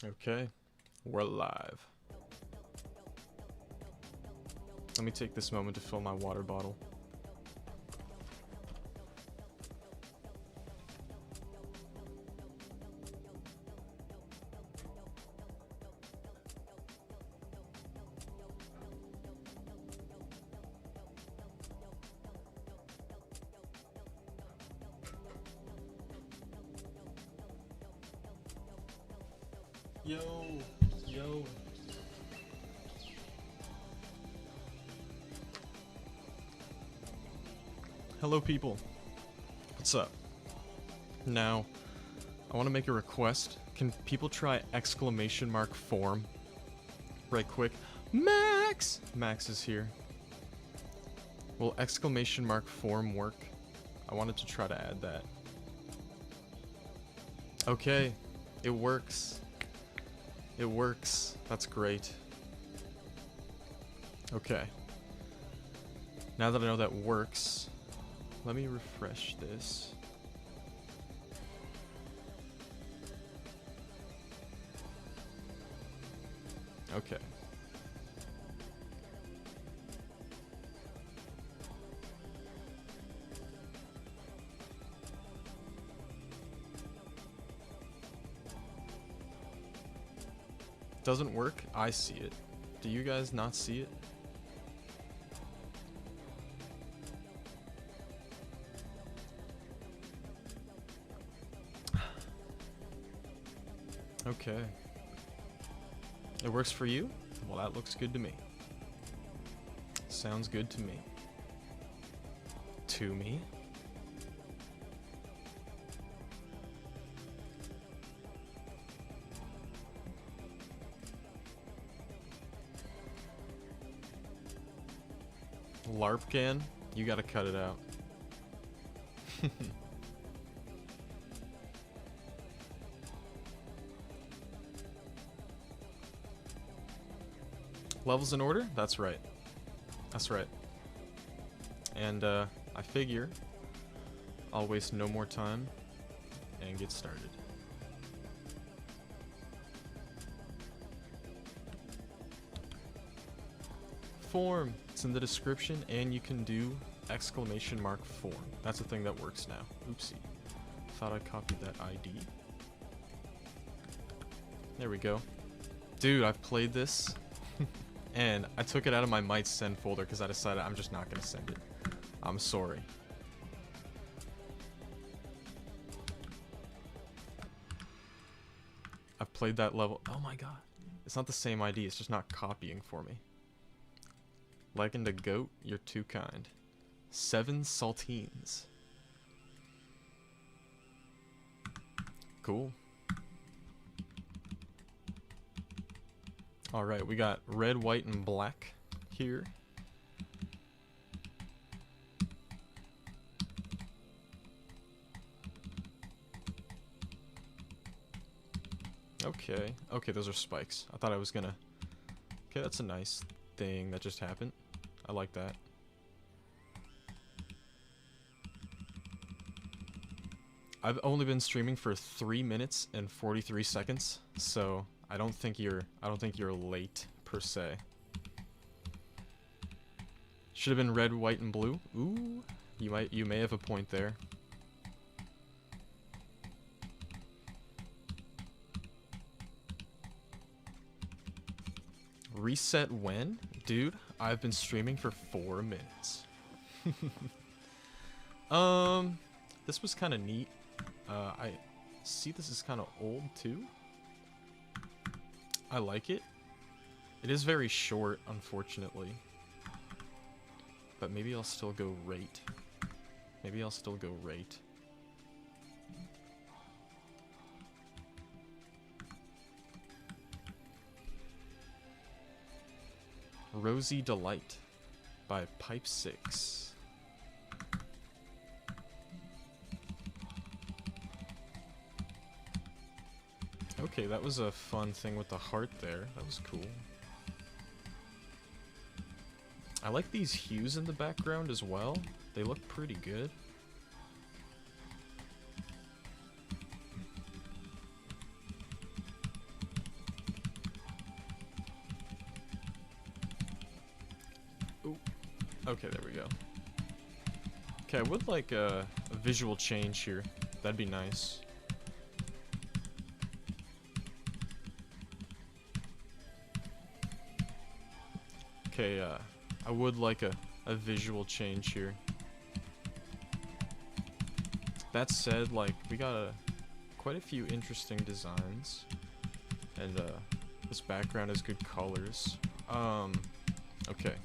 Okay, we're live. Let me take this moment to fill my water bottle. Yo. Hello, people. What's up? Now, I want to make a request. Can people try exclamation mark form? Right quick. Max! Max is here. Will exclamation mark form work? I wanted to try to add that. Okay, it works. It works. That's great. Okay. Now that I know that works, let me refresh this. Okay. Doesn't work? I see it. Do you guys not see it? Okay. It works for you? Well, that looks good to me. Sounds good to me. To me? LARPcan? You gotta cut it out. Levels in order? That's right. That's right. And I figure I'll waste no more time and get started. Form. It's in the description, and you can do exclamation mark form. That's a thing that works now. Oopsie. Thought I copied that ID. There we go. Dude, I've played this, and I took it out of my might send folder because I decided I'm just not going to send it. I'm sorry. I've played that level. Oh my god. It's not the same ID, it's just not copying for me. Likened a goat, you're too kind. 7 saltines. Cool. Alright, we got red, white, and black here. Okay. Okay, those are spikes. I thought I was gonna... Okay, that's a nice thing that just happened. I like that. I've only been streaming for 3 minutes and 43 seconds, so I don't think you're late per se. Should have been red, white, and blue. Ooh, you may have a point there. Reset when? Dude, I've been streaming for 4 minutes. This was kind of neat. I see this is kind of old too. I like it. It is very short, unfortunately. But maybe I'll still go rate. Maybe I'll still go rate. Rosy Delight by Pipe 6. Okay, that was a fun thing with the heart there. That was cool. I like these hues in the background as well. They look pretty good. Okay, there we go. Okay, I would like a visual change here. That'd be nice. Okay, I would like a visual change here. That said, like, we got quite a few interesting designs. And, this background has good colors. Okay.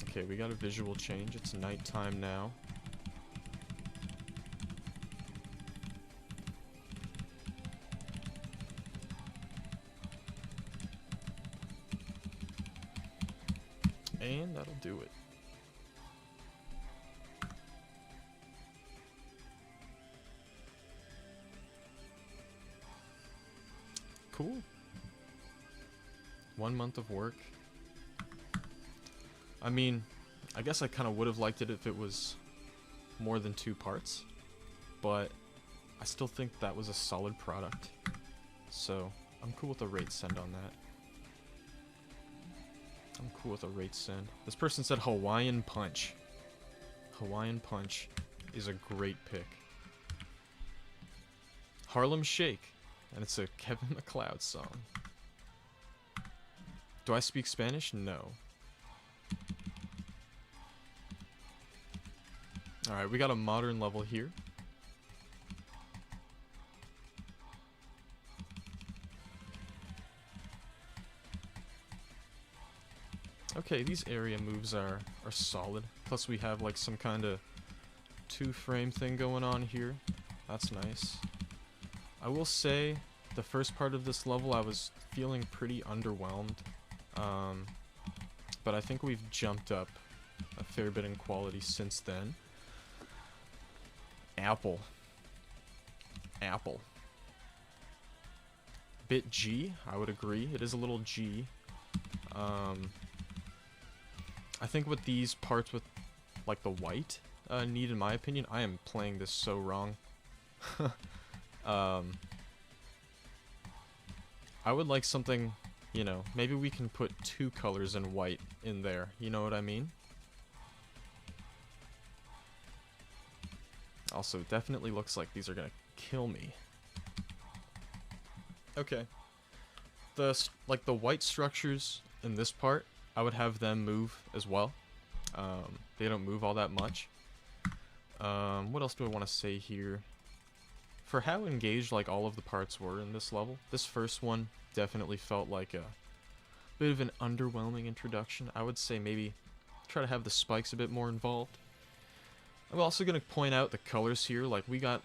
Okay, we got a visual change. It's nighttime now. And that'll do it. Cool. 1 month of work. I mean, I guess I kind of would have liked it if it was more than 2 parts, but I still think that was a solid product. So, I'm cool with a rate send on that. I'm cool with a rate send. This person said Hawaiian Punch. Hawaiian Punch is a great pick. Harlem Shake, and it's a Kevin MacLeod song. Do I speak Spanish? No. Alright, we got a modern level here. Okay, these area moves are solid. Plus we have like some kind of 2-frame thing going on here. That's nice. I will say, the first part of this level I was feeling pretty underwhelmed. But I think we've jumped up a fair bit in quality since then. Apple. Apple. Bit G, I would agree. It is a little G. I think with these parts with, like, the white need, in my opinion, I am playing this so wrong. I would like something, you know, maybe we can put 2 colors in white in there. You know what I mean? Also, it definitely looks like these are gonna kill me. Okay. The white structures in this part, I would have them move as well. They don't move all that much. What else do I want to say here? For how engaged like all of the parts were in this level, this first one definitely felt like a bit of an underwhelming introduction. I would say maybe try to have the spikes a bit more involved. I'm also going to point out the colors here. Like, we got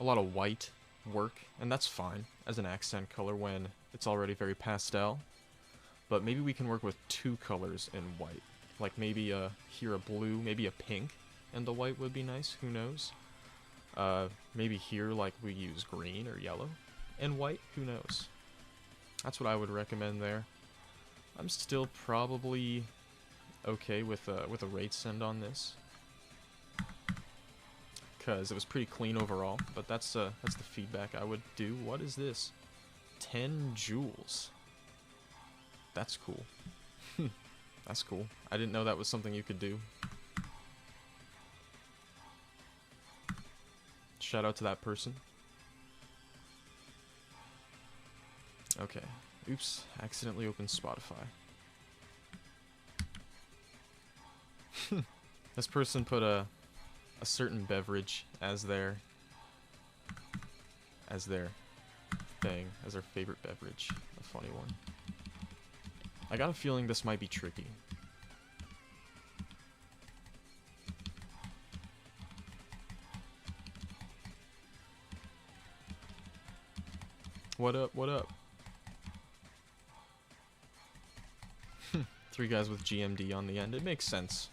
a lot of white work, and that's fine as an accent color when it's already very pastel. But maybe we can work with 2 colors in white. Like maybe here a blue, maybe a pink, and the white would be nice, who knows? Maybe here like we use green or yellow and white, who knows? That's what I would recommend there. I'm still probably okay with a rate send on this, because it was pretty clean overall, but that's the feedback I would do. What is this? 10 joules. That's cool. That's cool. I didn't know that was something you could do. Shout out to that person. Okay. Oops. Accidentally opened Spotify. This person put a certain beverage as their thing, as their favorite beverage. A funny one. I got a feeling this might be tricky. What up, what up? 3 guys with GMD on the end. It makes sense.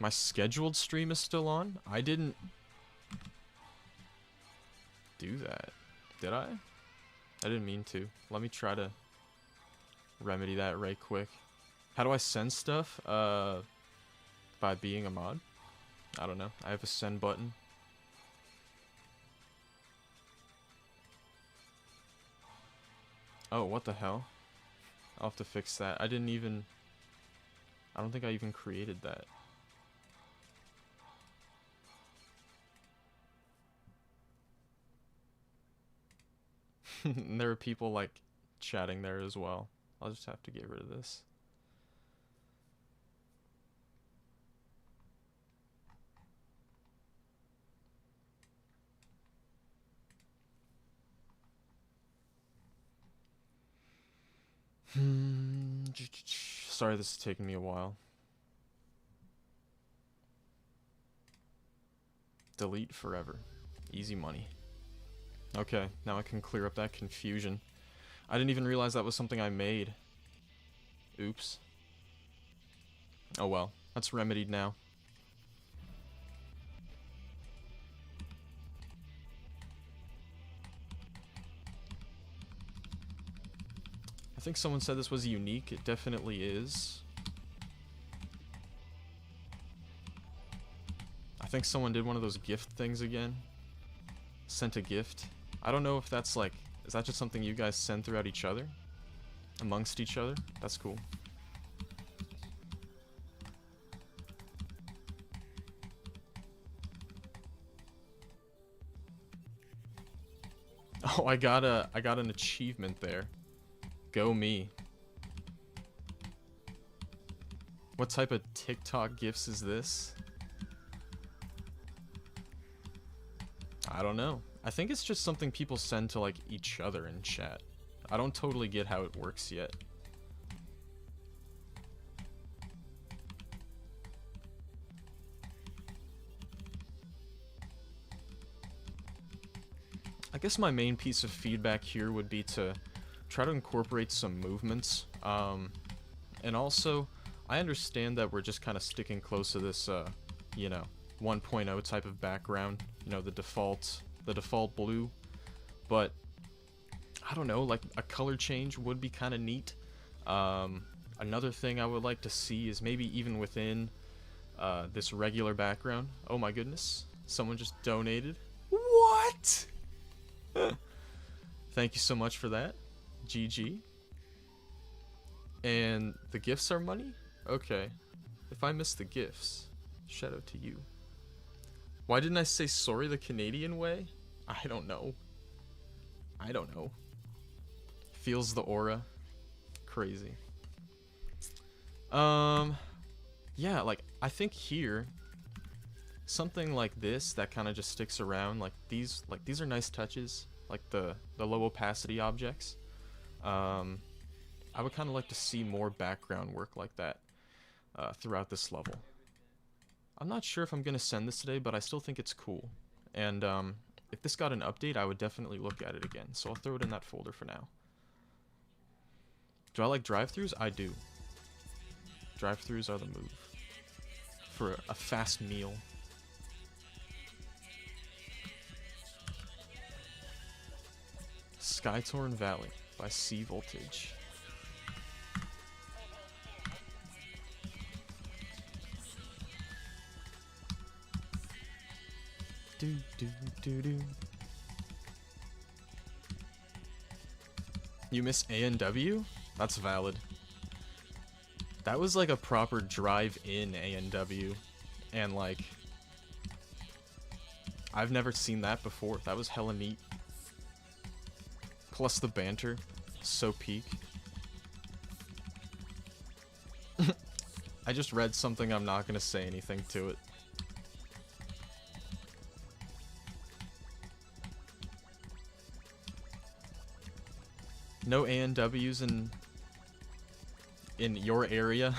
My scheduled stream is still on? I didn't do that. Did I? I didn't mean to. Let me try to remedy that right quick. How do I send stuff? By being a mod? I don't know. I have a send button. Oh, what the hell? I'll have to fix that. I don't think I even created that. And there are people like chatting there as well. I'll just have to get rid of this. Sorry, this is taking me a while. Delete forever. Easy money. Okay, now I can clear up that confusion. I didn't even realize that was something I made. Oops. Oh well, that's remedied now. I think someone said this was unique. It definitely is. I think someone did one of those gift things again. Sent a gift. I don't know if that's like, is that just something you guys send throughout each other? Amongst each other? That's cool. Oh, I got an achievement there. Go me. What type of TikTok gifts is this? I don't know. I think it's just something people send to like each other in chat. I don't totally get how it works yet. I guess my main piece of feedback here would be to try to incorporate some movements. And also, I understand that we're just kind of sticking close to this, you know, 1.0 type of background. You know, the default blue. But, I don't know, like, a color change would be kind of neat. Another thing I would like to see is maybe even within this regular background. Oh my goodness, someone just donated. What? Thank you so much for that. GG. And the gifts are money? Okay. If I missed the gifts, shout out to you. Why didn't I say sorry the Canadian way? I don't know. I don't know. Feels the aura. Crazy. Yeah, like, I think here, something like this that kind of just sticks around, like these are nice touches, like the low opacity objects. I would kind of like to see more background work like that throughout this level. I'm not sure if I'm gonna send this today, but I still think it's cool. And if this got an update, I would definitely look at it again. So I'll throw it in that folder for now. Do I like drive-thrus? I do. Drive-thrus are the move for a fast meal. Skytorn Valley by C Voltage. Do do do do. You miss A&W? That's valid. That was like a proper drive-in A&W, and like, I've never seen that before. That was hella neat. Plus the banter, so peak. I just read something, I'm not gonna say anything to it. No A&Ws in your area?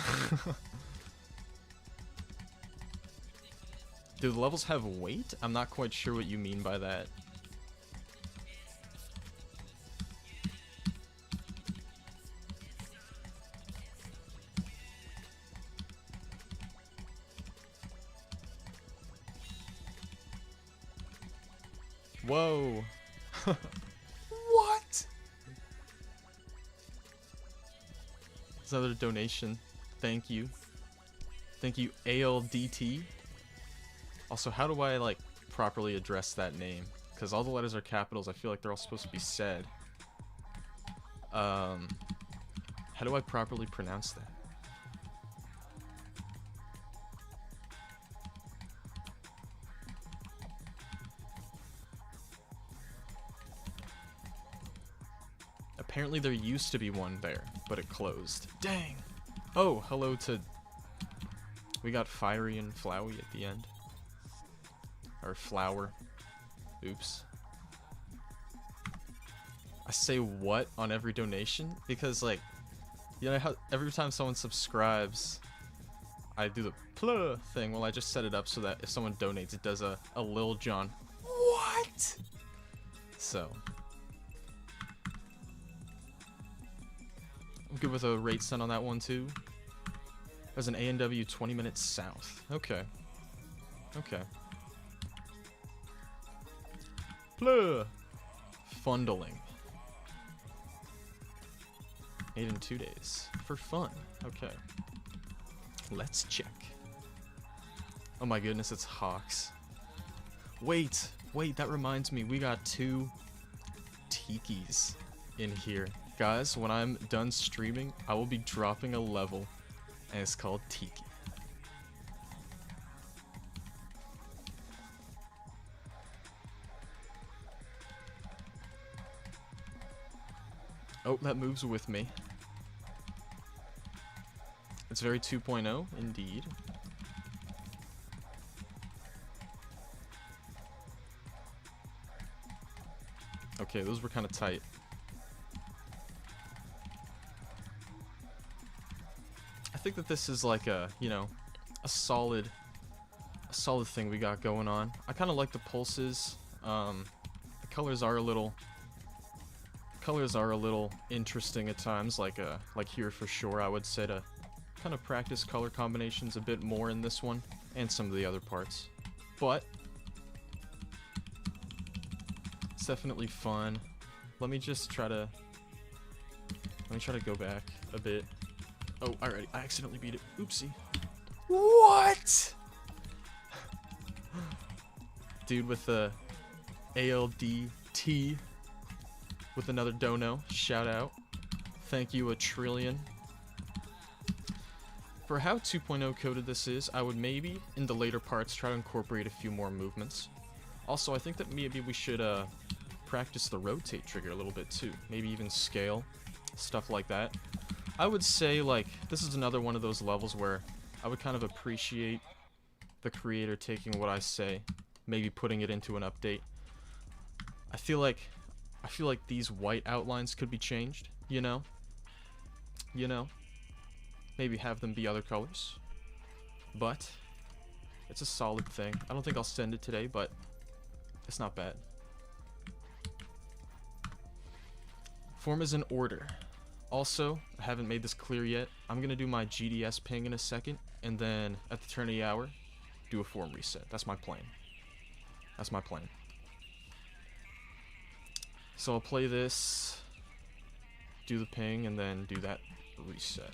Do the levels have weight? I'm not quite sure what you mean by that. Whoa. What? That's another donation. Thank you. Thank you, ALDT. Also, how do I, like, properly address that name? Because all the letters are capitals. I feel like they're all supposed to be said. How do I properly pronounce that? Apparently there used to be one there, but it closed. Dang! Oh, hello to... We got Fiery and Flowey at the end. Or Flower. Oops. I say what on every donation? Because, like, you know how every time someone subscribes, I do the pluh thing. Well, I just set it up so that if someone donates, it does a Lil Jon. What? So... I'm good with a rate send on that one too. There's an A&W 20 minutes south. Okay. Okay. Blah. Fundling. Made in 2 days. For fun. Okay. Let's check. Oh my goodness, it's Hawks. Wait, that reminds me. We got 2 tikis in here. Guys, when I'm done streaming, I will be dropping a level, and it's called Tiki. Oh, that moves with me. It's very 2.0, indeed. Okay, those were kind of tight. I think that this is like a, you know, a solid thing we got going on. I kind of like the pulses. The colors are a little interesting at times, like here for sure. I would say to kind of practice color combinations a bit more in this one and some of the other parts. But it's definitely fun. Let me try to go back a bit. Oh, I accidentally beat it. Oopsie. What? Dude with the ALDT with another dono. Shout out. Thank you, a trillion. For how 2.0 coded this is, I would maybe, in the later parts, try to incorporate a few more movements. Also, I think that maybe we should practice the rotate trigger a little bit too. Maybe even scale. Stuff like that. I would say, like, this is another one of those levels where I would kind of appreciate the creator taking what I say, maybe putting it into an update. I feel like these white outlines could be changed, you know? Maybe have them be other colors. But it's a solid thing. I don't think I'll send it today, but it's not bad. Form is in order. Also, I haven't made this clear yet. I'm going to do my GDS ping in a second, and then at the turn of the hour, do a form reset. That's my plan. That's my plan. So I'll play this, do the ping, and then do that reset.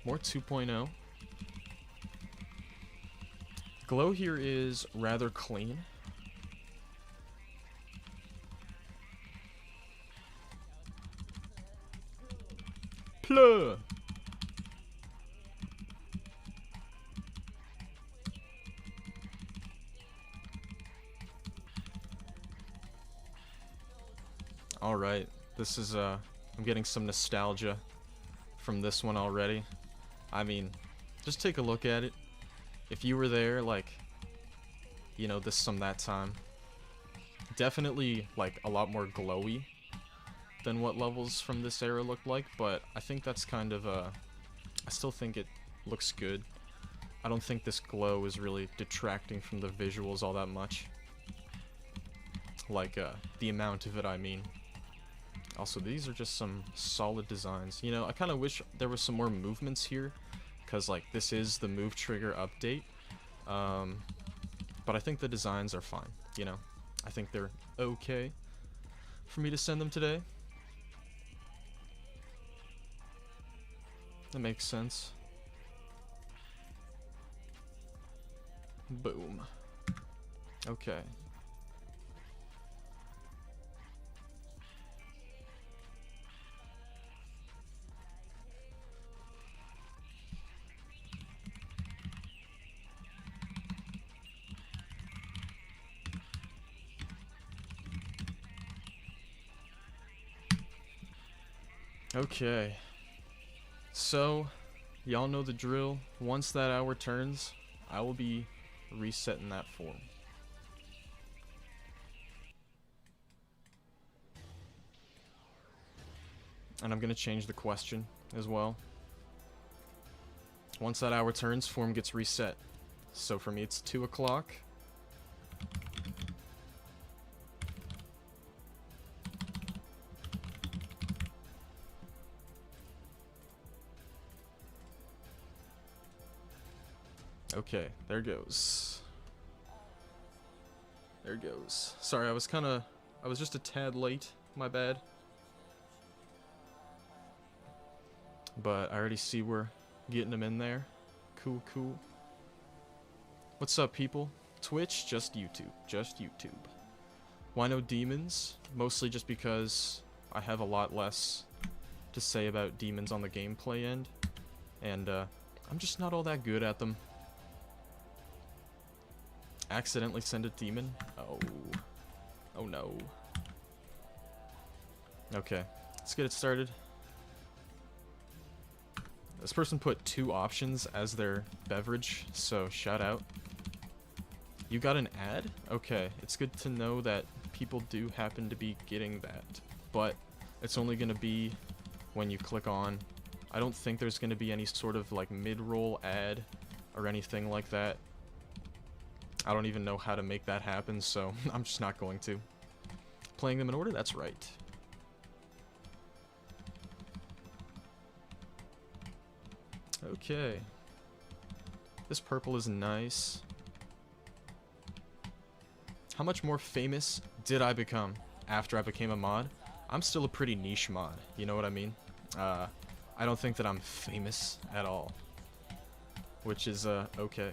More 2.0. Glow here is rather clean. Pluh! Alright, this is, I'm getting some nostalgia from this one already. I mean, just take a look at it. If you were there, like, you know, that time. Definitely, like, a lot more glowy than what levels from this era look like, but I think that's kind of, I still think it looks good. I don't think this glow is really detracting from the visuals all that much. Like, the amount of it, I mean. Also, these are just some solid designs. You know, I kind of wish there was some more movements here, because, like, this is the move trigger update. But I think the designs are fine, you know. I think they're okay for me to send them today. That makes sense. Boom. Okay. Okay. So, y'all know the drill. Once that hour turns, I will be resetting that form. And I'm going to change the question as well. Once that hour turns, form gets reset. So for me, it's 2 o'clock. Okay, there goes. There goes. Sorry, I was just a tad late. My bad. But I already see we're getting them in there. Cool, cool. What's up, people? Twitch, just YouTube. Just YouTube. Why no demons? Mostly just because I have a lot less to say about demons on the gameplay end. And, I'm just not all that good at them. Accidentally send a demon? Oh. Oh no. Okay, let's get it started. This person put 2 options as their beverage, so shout out. You got an ad? Okay, it's good to know that people do happen to be getting that, but it's only going to be when you click on. I don't think there's going to be any sort of like mid-roll ad or anything like that. I don't even know how to make that happen, so I'm just not going to. Playing them in order? That's right. Okay. This purple is nice. How much more famous did I become after I became a mod? I'm still a pretty niche mod, you know what I mean? I don't think that I'm famous at all. Which is, okay.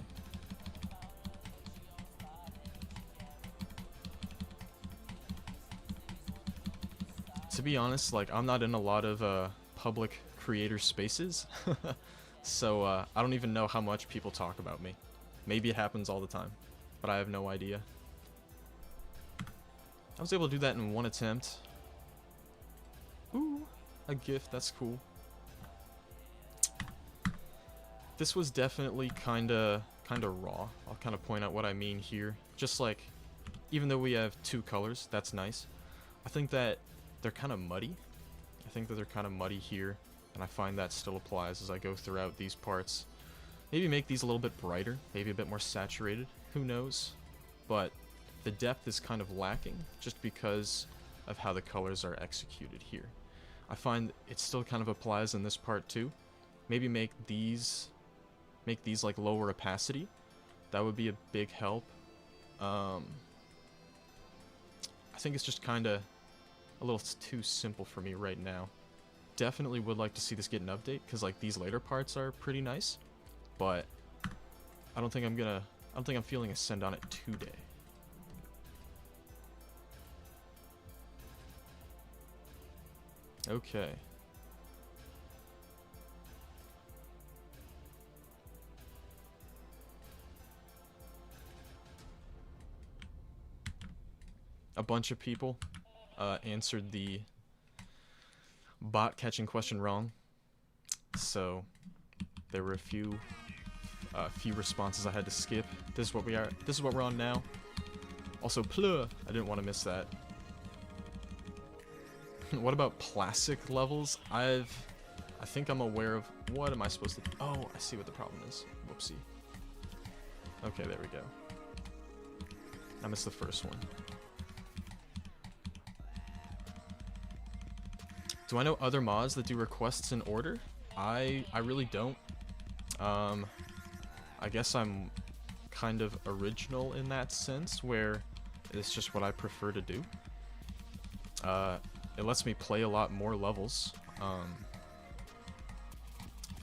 To be honest, like, I'm not in a lot of, public creator spaces. So, I don't even know how much people talk about me. Maybe it happens all the time, but I have no idea. I was able to do that in 1 attempt. Ooh, a gift, that's cool. This was definitely kinda raw. I'll kinda point out what I mean here. Just like, even though we have 2 colors, that's nice. I think that they're kinda muddy. I think that they're kinda muddy here. And I find that still applies as I go throughout these parts. Maybe make these a little bit brighter, maybe a bit more saturated, who knows? But the depth is kind of lacking just because of how the colors are executed here. I find it still kind of applies in this part too. Maybe make these like lower opacity. That would be a big help. I think it's just kind of a little too simple for me right now. Definitely would like to see this get an update, because like these later parts are pretty nice, but I don't think I'm feeling a send on it today. Okay. A bunch of people answered the bot catching question wrong, so there were a few responses I had to skip. This is what we're on now. Also, plur, I didn't want to miss that. What about classic levels? I think I'm aware of. What am I supposed to? Oh, I see what the problem is. Whoopsie. Okay, there we go. I missed the first one. Do I know other mods that do requests in order? I really don't. I guess I'm kind of original in that sense, where it's just what I prefer to do. It lets me play a lot more levels,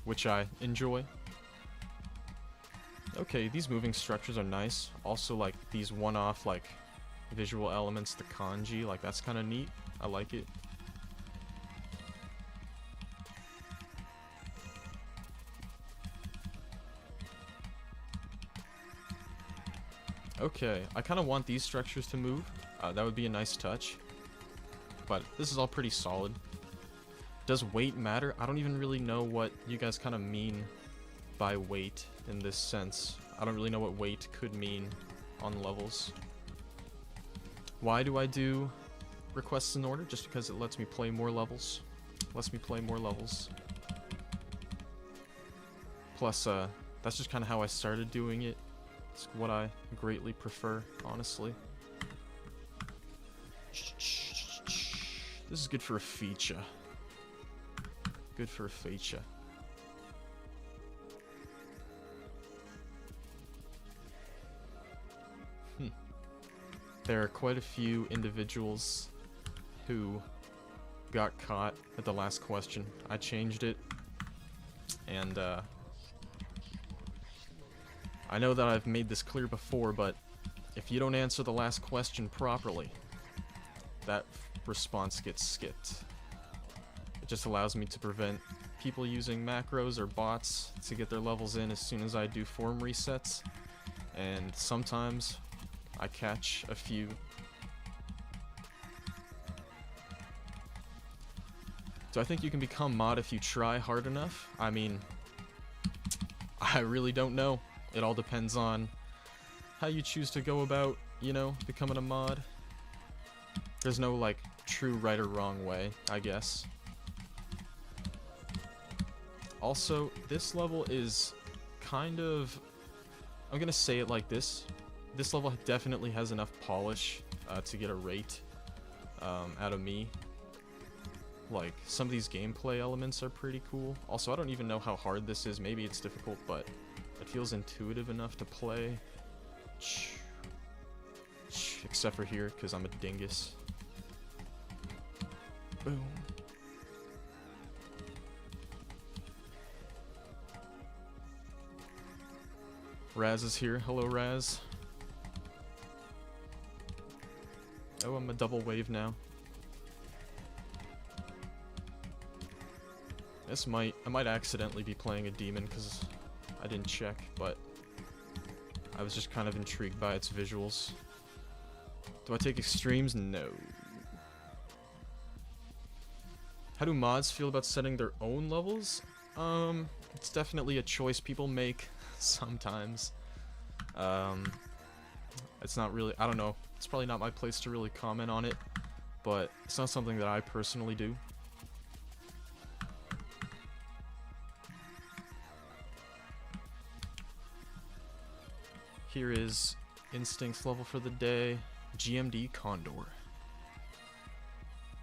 which I enjoy. Okay, these moving structures are nice. Also, like, these one-off, like, visual elements, the kanji, like, that's kind of neat. I like it. Okay, I kind of want these structures to move. That would be a nice touch. But this is all pretty solid. Does weight matter? I don't even really know what you guys kind of mean by weight in this sense. I don't really know what weight could mean on levels. Why do I do requests in order? Just because it lets me play more levels. Plus, that's just kind of how I started doing it. It's what I greatly prefer, honestly. This is good for a feature. Good for a feature. There are quite a few individuals who got caught at the last question. I changed it, and I know that I've made this clear before, but if you don't answer the last question properly, that response gets skipped. It just allows me to prevent people using macros or bots to get their levels in as soon as I do form resets, and sometimes I catch a few. Do I think you can become mod if you try hard enough? I mean, I really don't know. It all depends on how you choose to go about, you know, becoming a mod. There's no, like, true right or wrong way, I guess. Also, this level is kind of... I'm gonna say it like this. This level definitely has enough polish to get a rate out of me. Like, some of these gameplay elements are pretty cool. Also, I don't even know how hard this is. Maybe it's difficult, but it feels intuitive enough to play. Except for here, because I'm a dingus. Boom. Raz is here. Hello, Raz. Oh, I'm a double wave now. I might accidentally be playing a demon because I didn't check, but I was just kind of intrigued by its visuals. Do I take extremes? No. How do mods feel about setting their own levels? It's definitely a choice people make sometimes. It's not really, I don't know. It's probably not my place to really comment on it, but it's not something that I personally do. Here is Instinct's level for the day. GMD Condor.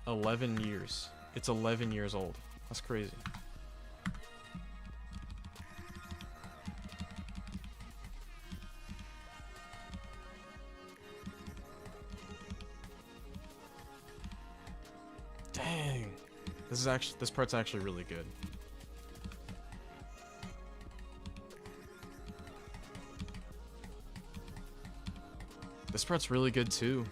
11 years. It's 11 years old. That's crazy. Dang. This part's actually really good. This part's really good too.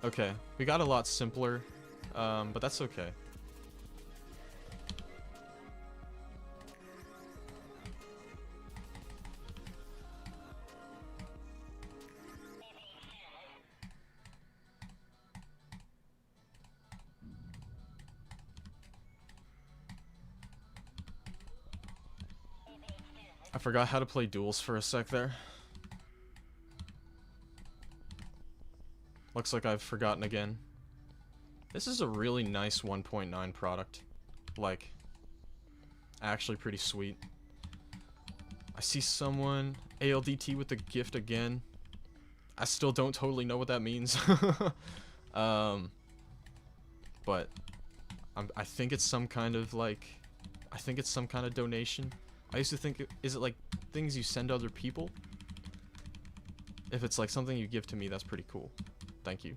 Okay, we got a lot simpler, but that's okay. I forgot how to play duels for a sec there. Looks like I've forgotten again. This is a really nice 1.9 product. Like, actually pretty sweet. I see someone ALDT with the gift again. I still don't totally know what that means. But I think it's some kind of like, I think it's some kind of donation. I used to think, is it like things you send to other people? If it's like something you give to me, that's pretty cool. Thank you.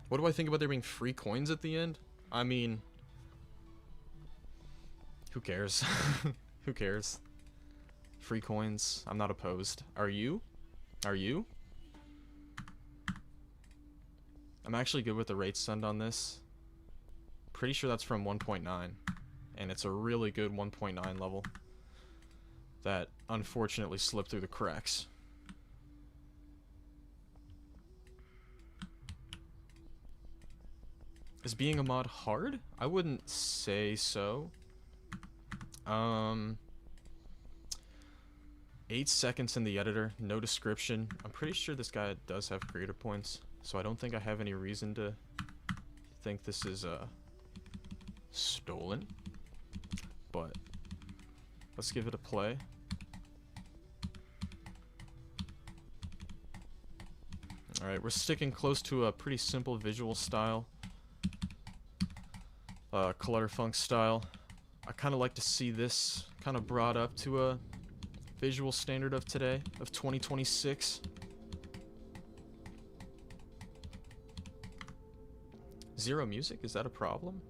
What do I think about there being free coins at the end? I mean, who cares? Who cares? Free coins, I'm not opposed. Are you? Are you? I'm actually good with the rate send on this. Pretty sure that's from 1.9, and it's a really good 1.9 level that unfortunately slipped through the cracks. Is being a mod hard? I wouldn't say so. 8 seconds in the editor, no description. I'm pretty sure this guy does have creator points, so I don't think I have any reason to think this is stolen. But let's give it a play. Alright, we're sticking close to a pretty simple visual style. Clutterfunk style. I kind of like to see this kind of brought up to a visual standard of today, of 2026. Zero music? Is that a problem?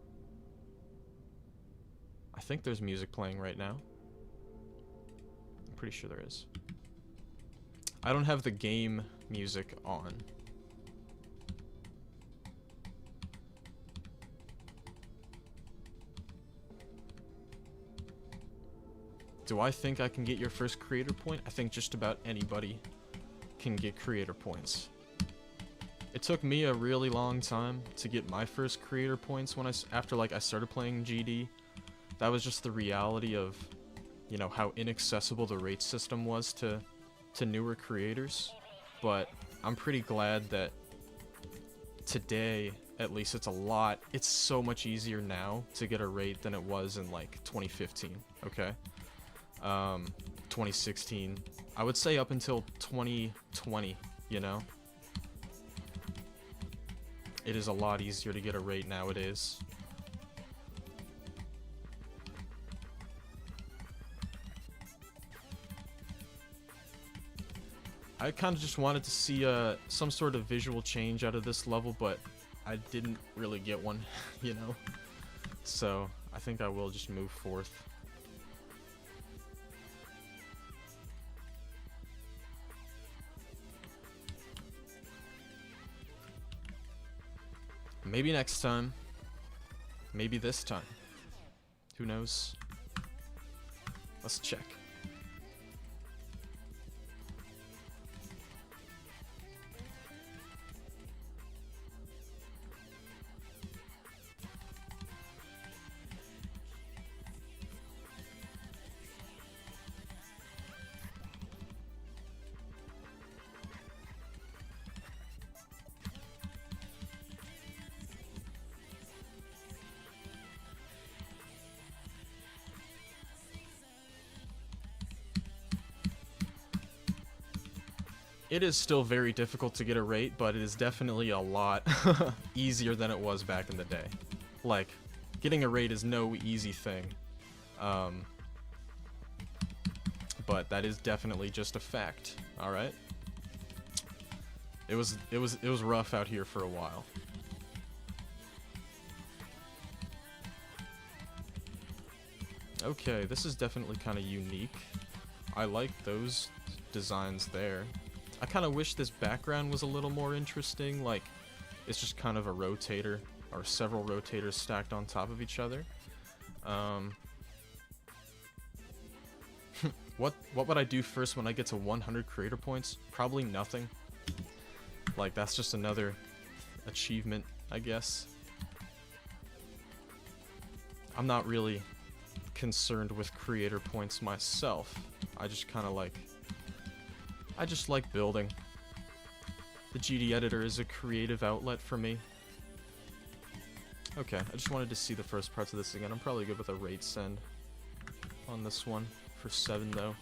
I think there's music playing right now. I'm pretty sure there is. I don't have the game music on. Do I think I can get your first creator point? I think just about anybody can get creator points. It took me a really long time to get my first creator points when after I started playing GD. That was just the reality of, you know, how inaccessible the rate system was to newer creators. But I'm pretty glad that today, at least, it's so much easier now to get a rate than it was in 2015, okay? 2016, I would say up until 2020, you know? It is a lot easier to get a rate nowadays. I kind of just wanted to see some sort of visual change out of this level, but I didn't really get one, you know? So, I think I will just move forth. Maybe next time. Maybe this time. Who knows? Let's check. It is still very difficult to get a rate, but it is definitely a lot easier than it was back in the day. Like, getting a rate is no easy thing. But that is definitely just a fact, alright? It was rough out here for a while. Okay, this is definitely kind of unique. I like those designs there. I kind of wish this background was a little more interesting, like it's just kind of a rotator or several rotators stacked on top of each other. What would I do first when I get to 100 creator points? Probably nothing. Like, that's just another achievement, I guess. I'm not really concerned with creator points myself. I just kind of like... I just like building. The GD editor is a creative outlet for me. Okay, I just wanted to see the first parts of this again. I'm probably good with a rate send on this one for 7 though.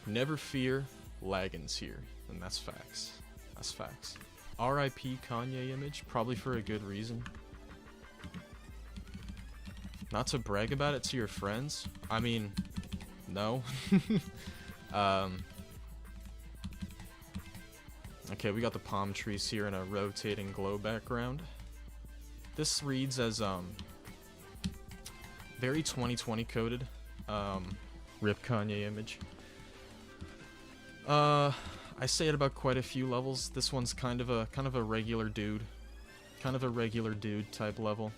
Never fear, Laggins here, and that's facts. That's facts. RIP Kanye image, probably for a good reason. Not to brag about it to your friends. I mean, no. Okay, we got the palm trees here in a rotating glow background. This reads as very 2020 coded. RIP Kanye image. Uh, I say it about quite a few levels. This one's kind of a regular dude. Kind of a regular dude type level.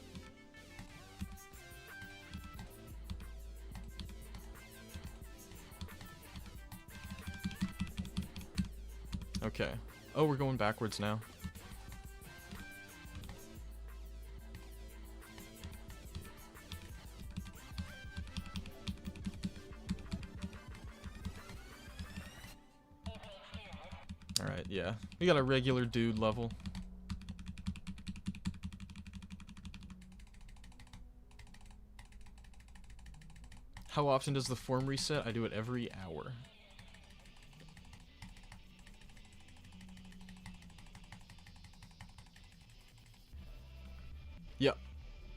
Okay. Oh, we're going backwards now. Alright, yeah. We got a regular dude level. How often does the form reset? I do it every hour. Yep.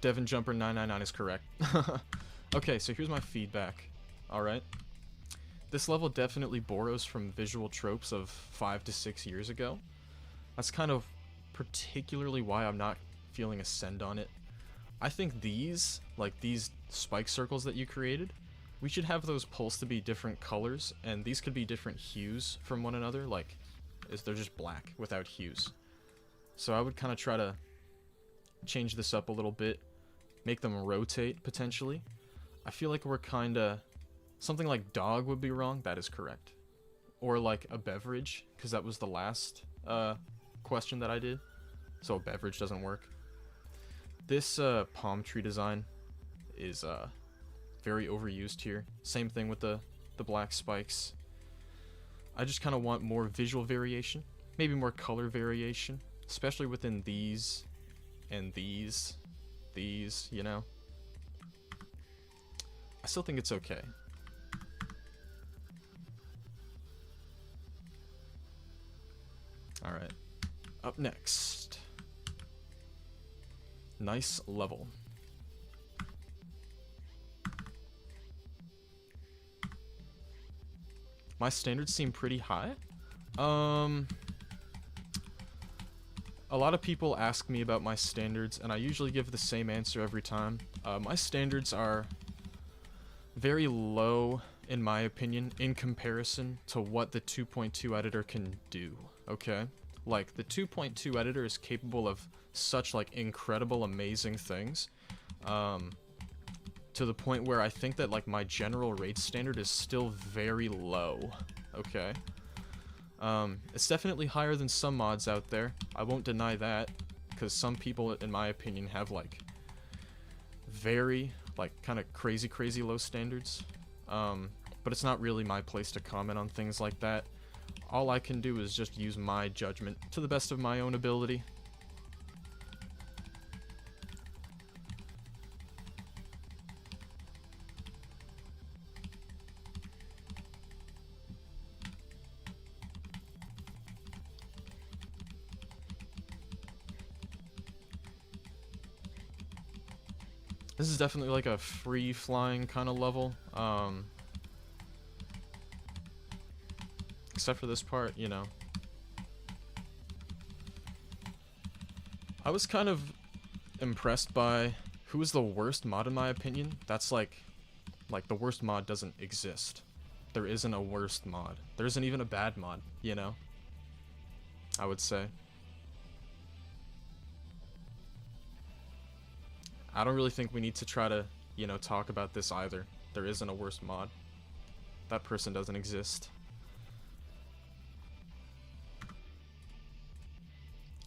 Devin Jumper 999 is correct. Okay, so here's my feedback. Alright. This level definitely borrows from visual tropes of 5 to 6 years ago. That's kind of particularly why I'm not feeling a send on it. I think these, like these spike circles that you created, we should have those pulls to be different colors, and these could be different hues from one another, like, they're just black without hues. So I would kind of try to change this up a little bit, make them rotate, potentially. I feel like we're kind of... Something like dog would be wrong, that is correct. Or like a beverage, because that was the last question that I did. So a beverage doesn't work. This palm tree design is very overused here. Same thing with the black spikes. I just kind of want more visual variation, maybe more color variation, especially within these and these, you know. I still think it's okay. Alright, up next. Nice level. My standards seem pretty high. A lot of people ask me about my standards, and I usually give the same answer every time. My standards are very low, in my opinion, in comparison to what the 2.2 editor can do, okay? Like, the 2.2 editor is capable of such, like, incredible, amazing things, to the point where I think that, like, my general rate standard is still very low, okay? It's definitely higher than some mods out there. I won't deny that, because some people, in my opinion, have, like, very, like, kind of crazy low standards. But it's not really my place to comment on things like that. All I can do is just use my judgment to the best of my own ability. This is definitely like a free-flying kind of level. Except for this part, you know. I was kind of impressed by who is the worst mod in my opinion. That's like the worst mod doesn't exist. There isn't a worst mod. There isn't even a bad mod, you know? I would say. I don't really think we need to try to, you know, talk about this either. There isn't a worst mod. That person doesn't exist.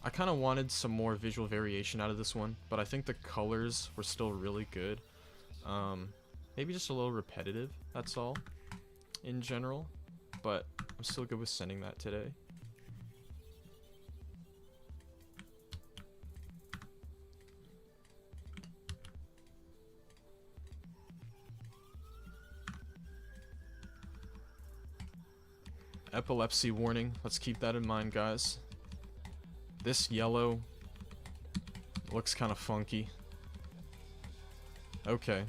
I kind of wanted some more visual variation out of this one, but I think the colors were still really good. Maybe just a little repetitive, that's all, in general. But I'm still good with sending that today. Epilepsy warning. Let's keep that in mind, guys. This yellow looks kind of funky. Okay.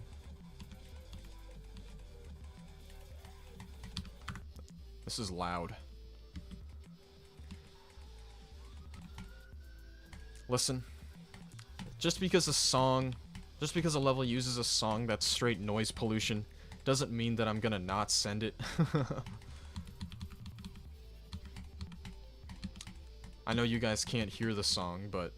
This is loud. Listen. Just because a level uses a song that's straight noise pollution doesn't mean that I'm gonna not send it. I know you guys can't hear the song, but...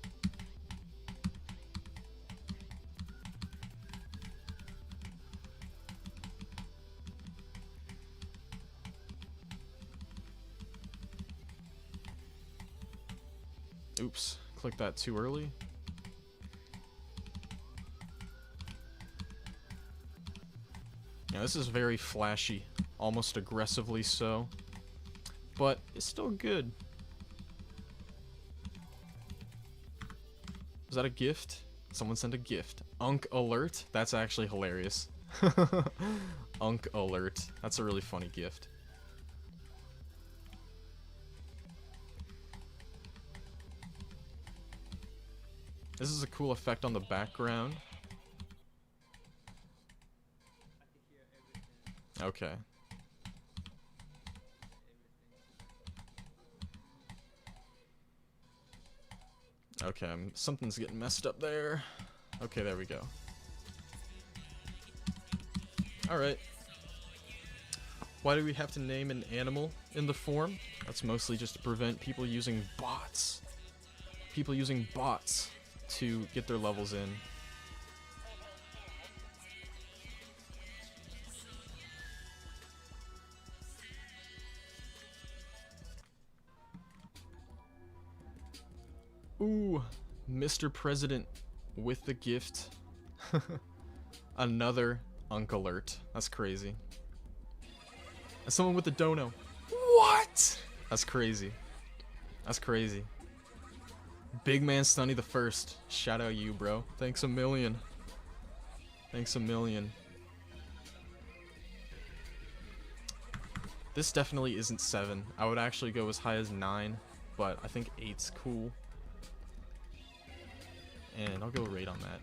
Oops, clicked that too early. Yeah, this is very flashy, almost aggressively so, but it's still good. Was that a gift? Someone sent a gift. Unk alert? That's actually hilarious. Unk alert. That's a really funny gift. This is a cool effect on the background. Okay. Okay, something's getting messed up there. Okay, there we go. Alright. Why do we have to name an animal in the form? That's mostly just to prevent people using bots. People using bots to get their levels in. Ooh, Mr. President with the gift. Another Unk alert. That's crazy. And someone with the dono. What? That's crazy. That's crazy. Big Man Stunny the First. Shout out you, bro. Thanks a million. Thanks a million. This definitely isn't 7. I would actually go as high as 9, but I think 8's cool. And I'll go rate on that.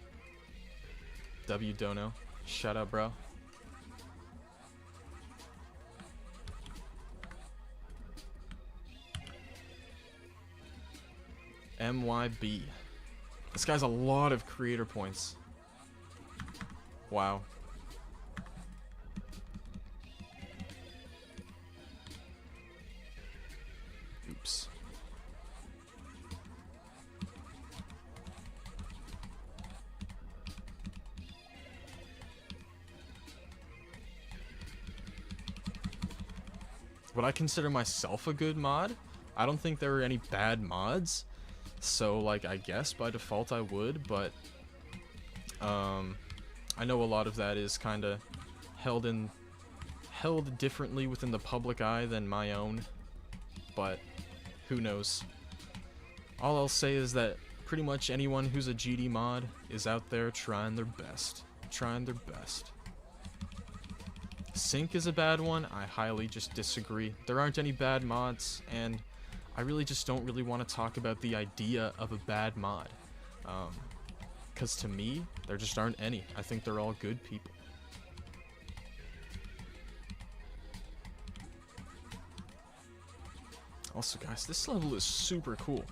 W Dono. Shout out, bro. MYB. This guy's a lot of creator points. Wow. Oops. Would I consider myself a good mod? I don't think there were any bad mods. So, like, I guess by default I would, but I know a lot of that is kind of held differently within the public eye than my own, but who knows. All I'll say is that pretty much anyone who's a GD mod is out there trying their best. Trying their best. Sync is a bad one. I highly just disagree. There aren't any bad mods, and I really just don't really want to talk about the idea of a bad mod. Because to me, there just aren't any. I think they're all good people. Also, guys, this level is super cool.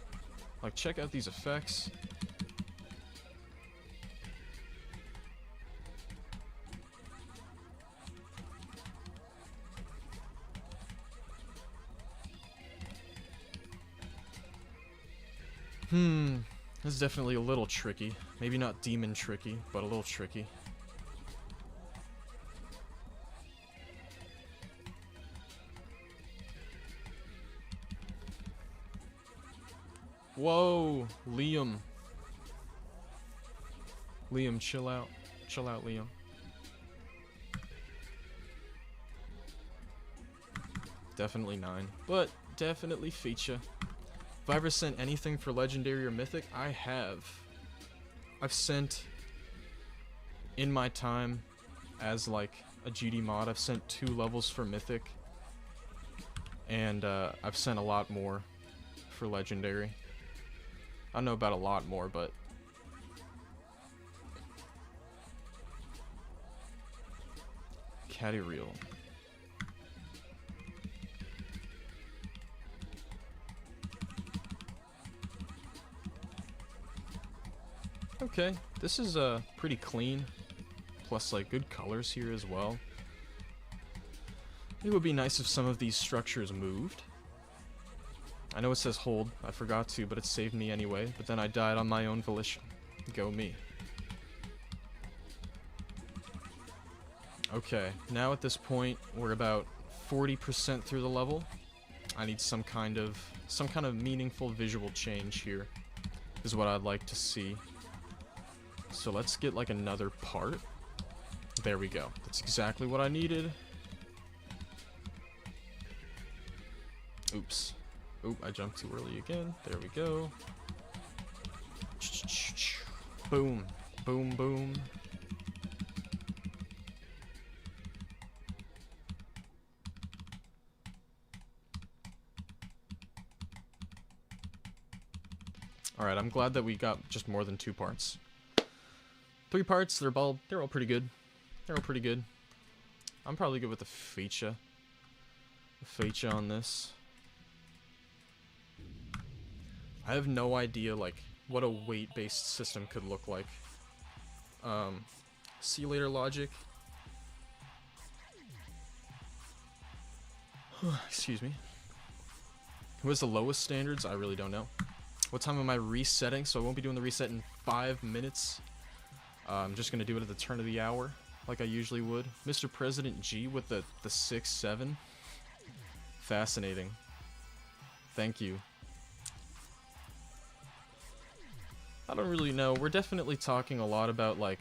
Like, check out these effects. This is definitely a little tricky. Maybe not demon tricky, but a little tricky. Whoa, Liam. Liam, chill out. Chill out, Liam. Definitely 9, but definitely feature. If I ever sent anything for Legendary or Mythic, I have. I've sent, in my time as like a GD mod, I've sent 2 levels for Mythic. And I've sent a lot more for Legendary. I don't know about a lot more, but... Caddy Reel. Okay, this is pretty clean, plus like good colors here as well. It would be nice if some of these structures moved. I know it says hold. I forgot to, but it saved me anyway. But then I died on my own volition. Go me. Okay, now at this point, we're about 40% through the level. I need some kind of meaningful visual change here, is what I'd like to see. So let's get like another part. There we go. That's exactly what I needed. Oops. Oop, I jumped too early again. There we go. Boom. Boom, boom. Alright, I'm glad that we got just more than 2 parts. 3 parts, they're all pretty good. They're all pretty good. I'm probably good with the feature. The feature on this. I have no idea, like, what a weight-based system could look like. See you later, logic. Excuse me. What is the lowest standards? I really don't know. What time am I resetting? So I won't be doing the reset in 5 minutes. I'm just going to do it at the turn of the hour, like I usually would. Mr. President G with the 6-7. Fascinating. Thank you. I don't really know. We're definitely talking a lot about, like,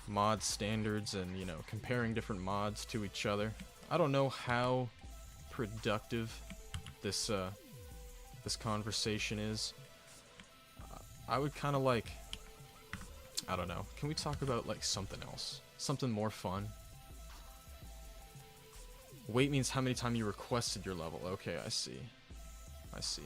mod standards and, you know, comparing different mods to each other. I don't know how productive this conversation is. I would kind of like, I don't know. Can we talk about, like, something else? Something more fun? Wait means how many times you requested your level. Okay, I see. I see.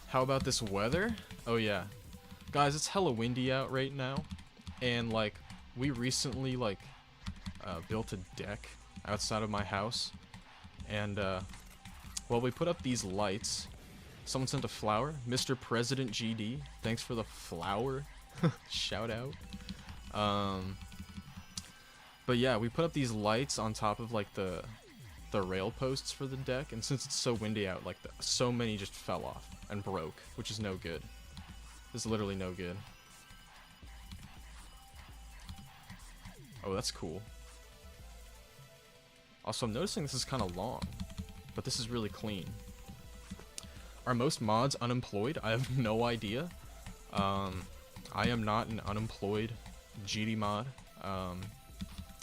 How about this weather? Oh yeah. Guys, it's hella windy out right now. And, like, we recently, like, built a deck outside of my house. And, well, we put up these lights. Someone sent a flower. Mr. President GD, thanks for the flower. Shout out. But yeah, we put up these lights on top of, like, the rail posts for the deck. And since it's so windy out, like, so many just fell off and broke, which is no good. This is literally no good. Oh, that's cool. Also, I'm noticing this is kind of long, but this is really clean. Are most mods unemployed? I have no idea. I am not an unemployed GD mod. I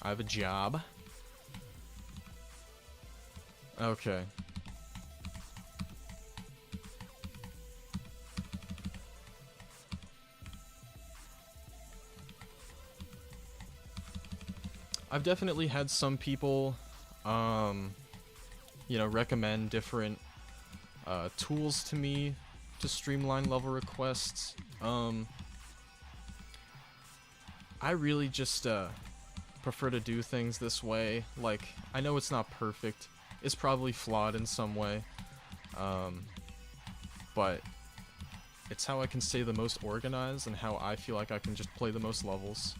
have a job. Okay. I've definitely had some people, you know, recommend different tools to me to streamline level requests. I really just prefer to do things this way. Like, I know it's not perfect. It's probably flawed in some way. But it's how I can stay the most organized and how I feel like I can just play the most levels.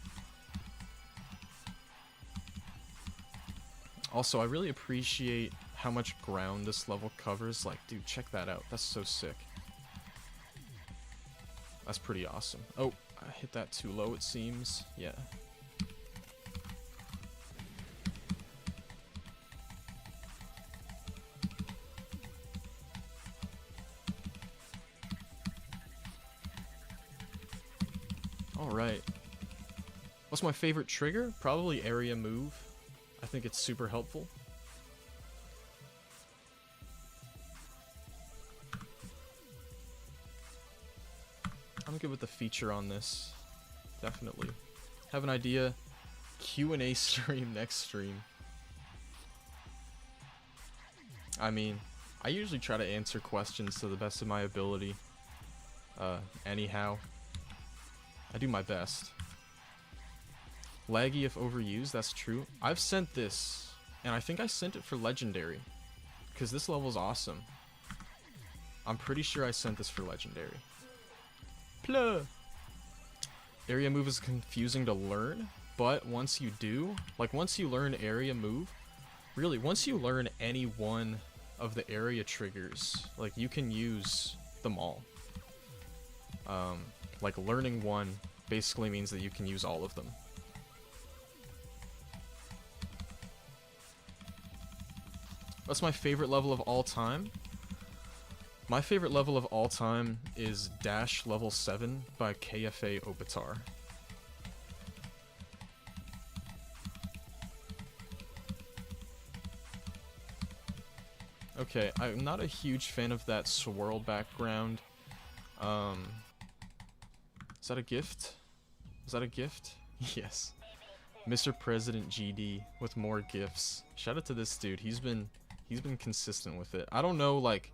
Also, I really appreciate how much ground this level covers. Like, dude, check that out. That's so sick. That's pretty awesome. Oh, I hit that too low, it seems. Yeah. Alright. What's my favorite trigger? Probably area move. I think it's super helpful. I'm good with the feature on this. Definitely. Have an idea. Q&A stream next stream. I mean, I usually try to answer questions to the best of my ability. Anyhow. I do my best. Laggy if overused, that's true. I've sent this, and I think I sent it for Legendary, because this level's awesome. I'm pretty sure I sent this for Legendary. Pluh! area move is confusing to learn, but once you do, like once you learn area move, really, once you learn any one of the area triggers, like you can use them all. Like learning one basically means that you can use all of them. What's my favorite level of all time? My favorite level of all time is Dash Level 7 by KFA Obitar. Okay, I'm not a huge fan of that swirl background. Is that a gift? Is that a gift? Yes. Mr. President GD with more gifts. Shout out to this dude. He's been consistent with it. I don't know, like,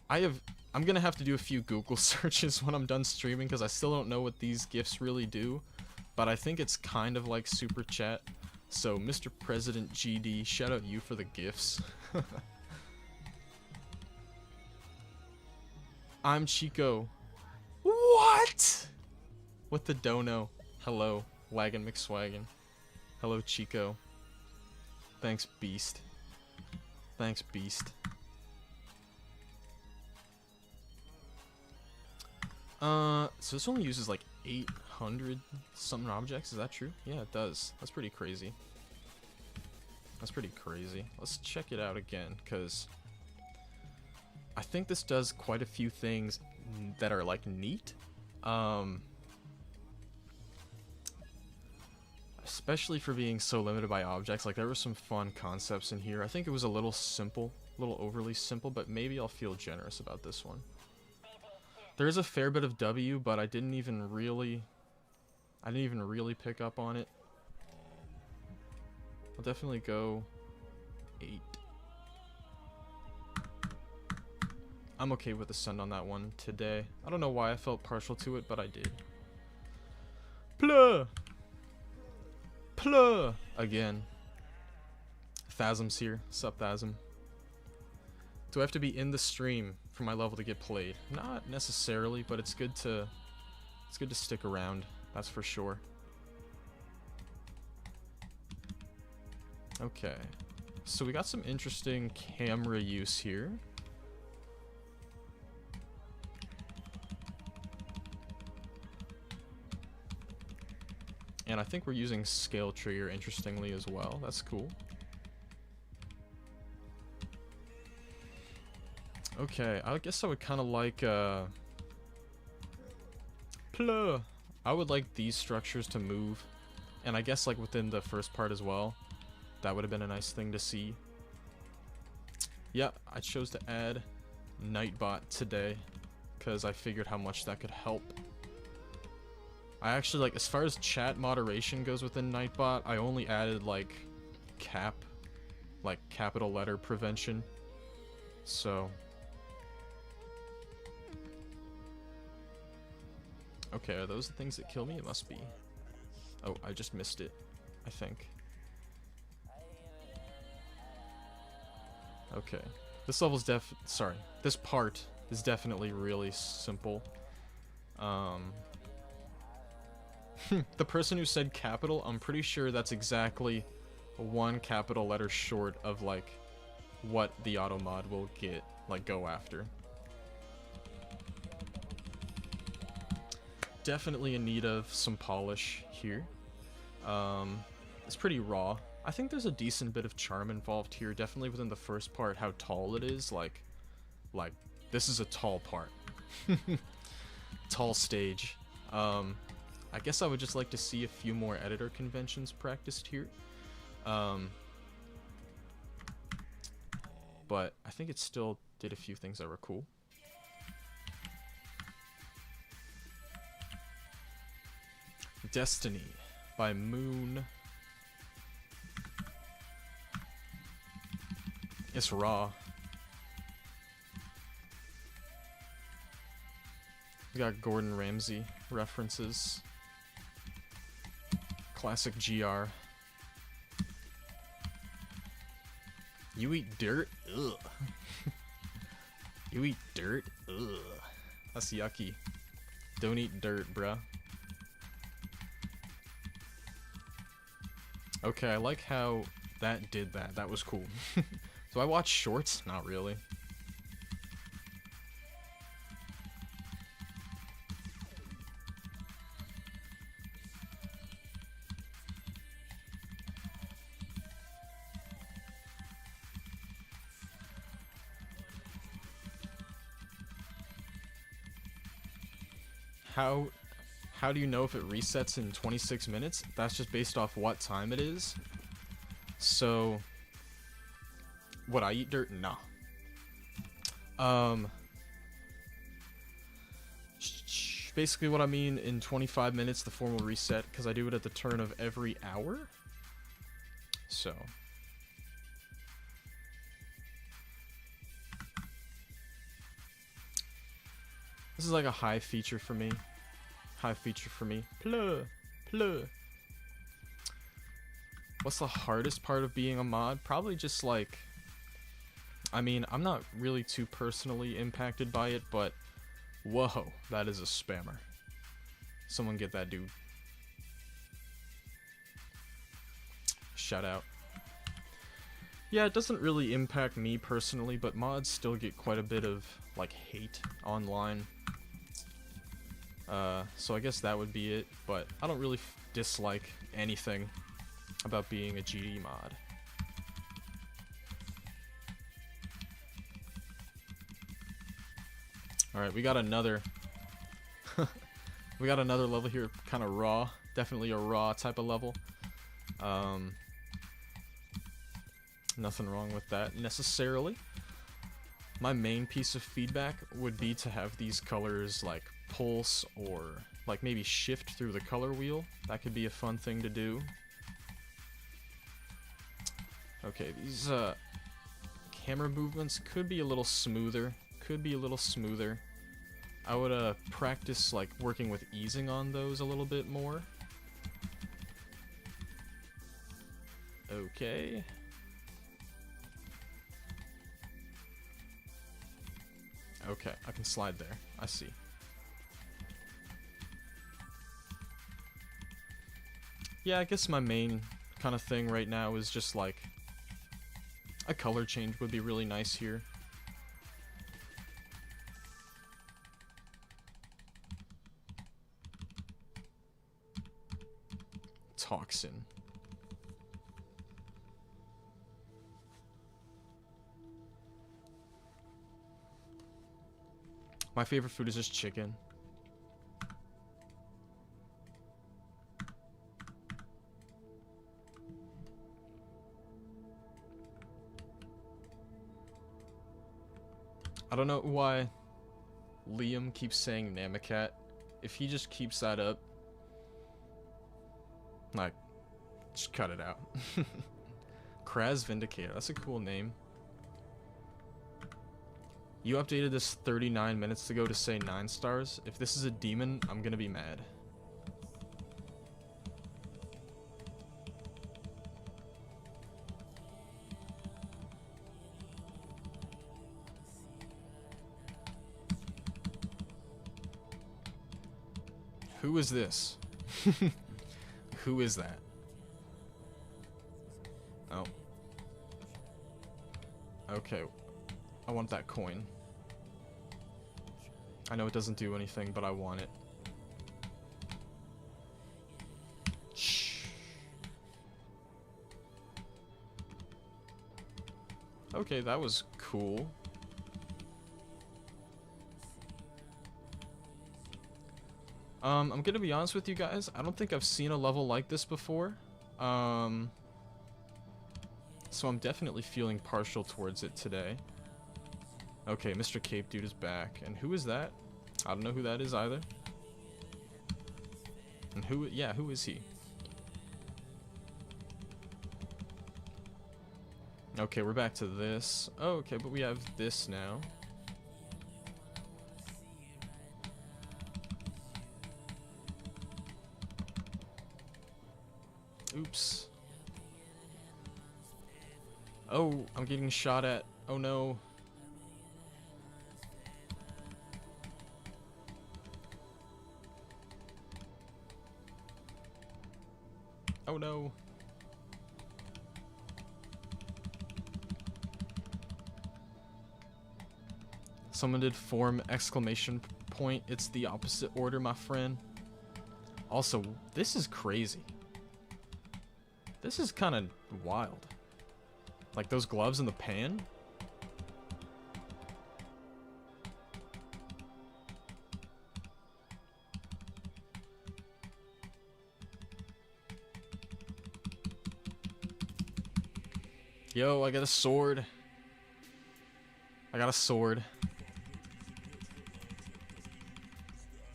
I'm gonna have to do a few Google searches when I'm done streaming because I still don't know what these gifts really do, but I think it's kind of like super chat. So Mr. President GD, shout out you for the gifts. I'm Chico. What? With the dono. Hello, Wagon McSwagon. Hello, Chico. Thanks, Beast. Thanks, Beast. So this only uses like 800 something objects, is that true? Yeah, it does. That's pretty crazy. That's pretty crazy. Let's check it out again, because I think this does quite a few things that are like neat. Especially for being so limited by objects. Like there were some fun concepts in here. I think it was a little simple, a little overly simple, but maybe I'll feel generous about this one. There is a fair bit of W, but I didn't even really pick up on it. I'll definitely go 8. I'm okay with the send on that one today. I don't know why I felt partial to it, but I did. Pluh! Pluh! Again. Thasm's here. Sup, Thasm? Do I have to be in the stream for my level to get played? Not necessarily, but it's good to stick around. That's for sure. Okay. So we got some interesting camera use here. And I think we're using scale trigger interestingly as well. That's cool. Okay, I guess I would kind of like Pluh! I would like these structures to move, and I guess like within the first part as well. That would have been a nice thing to see. Yeah, I chose to add Nightbot today because I figured how much that could help. I actually, like, as far as chat moderation goes within Nightbot, I only added like capital letter prevention. So okay, are those the things that kill me? It must be. Oh, I just missed it, I think. Okay. This level's this part is definitely really simple. The person who said capital, I'm pretty sure that's exactly one capital letter short of like what the auto mod will get, like, go after. Definitely in need of some polish here. It's pretty raw. I think there's a decent bit of charm involved here, definitely within the first part, how tall it is. Like this is a tall part. Tall stage. I guess I would just like to see a few more editor conventions practiced here. But I think it still did a few things that were cool. Destiny by Moon. It's raw. We got Gordon Ramsay references. Classic GR. You eat dirt? Ugh. You eat dirt? Ugh. That's yucky. Don't eat dirt, bruh. Okay, I like how that did that. That was cool. Do I watch shorts? Not really. How do you know if it resets in 26 minutes? That's just based off what time it is. So, would I eat dirt? Nah. Basically what I mean, in 25 minutes the form will reset, because I do it at the turn of every hour. So. This is like a high feature for me. High feature for me. Plur. Plur. What's the hardest part of being a mod? Probably just like... I mean, I'm not really too personally impacted by it, but... Whoa, that is a spammer. Someone get that dude. Shout out. Yeah, it doesn't really impact me personally, but mods still get quite a bit of, like, hate online. So I guess that would be it, but I don't really dislike anything about being a GD mod. Alright, we got another... we got another level here, kind of raw. Definitely a raw type of level. Nothing wrong with that, necessarily. My main piece of feedback would be to have these colors, like, pulse or, like, maybe shift through the color wheel. That could be a fun thing to do. Okay, these, camera movements could be a little smoother. I would, practice, like, working with easing on those a little bit more. Okay. Okay, I can slide there. I see. Yeah, I guess my main kind of thing right now is just, like, a color change would be really nice here. Toxin. My favorite food is just chicken. I don't know why Liam keeps saying Namacat. If he just keeps that up, like, just cut it out. Kraz Vindicator, that's a cool name. You updated this 39 minutes ago to say 9 stars. If this is a demon, I'm gonna be mad. Who is this? Who is that? Oh. Okay. I want that coin. I know it doesn't do anything, but I want it. Shh. Okay, that was cool. I'm gonna be honest with you guys, I don't think I've seen a level like this before. So I'm definitely feeling partial towards it today. Okay, Mr. Cape Dude is back. And who is that? I don't know who that is either. And who is he? Okay, we're back to this. Oh, okay, but we have this now. Oops. Oh, I'm getting shot at. Oh no. Oh no. Someone did form exclamation point. It's the opposite order, my friend. Also, this is crazy. This is kind of wild. Like those gloves in the pan. Yo, I got a sword. I got a sword.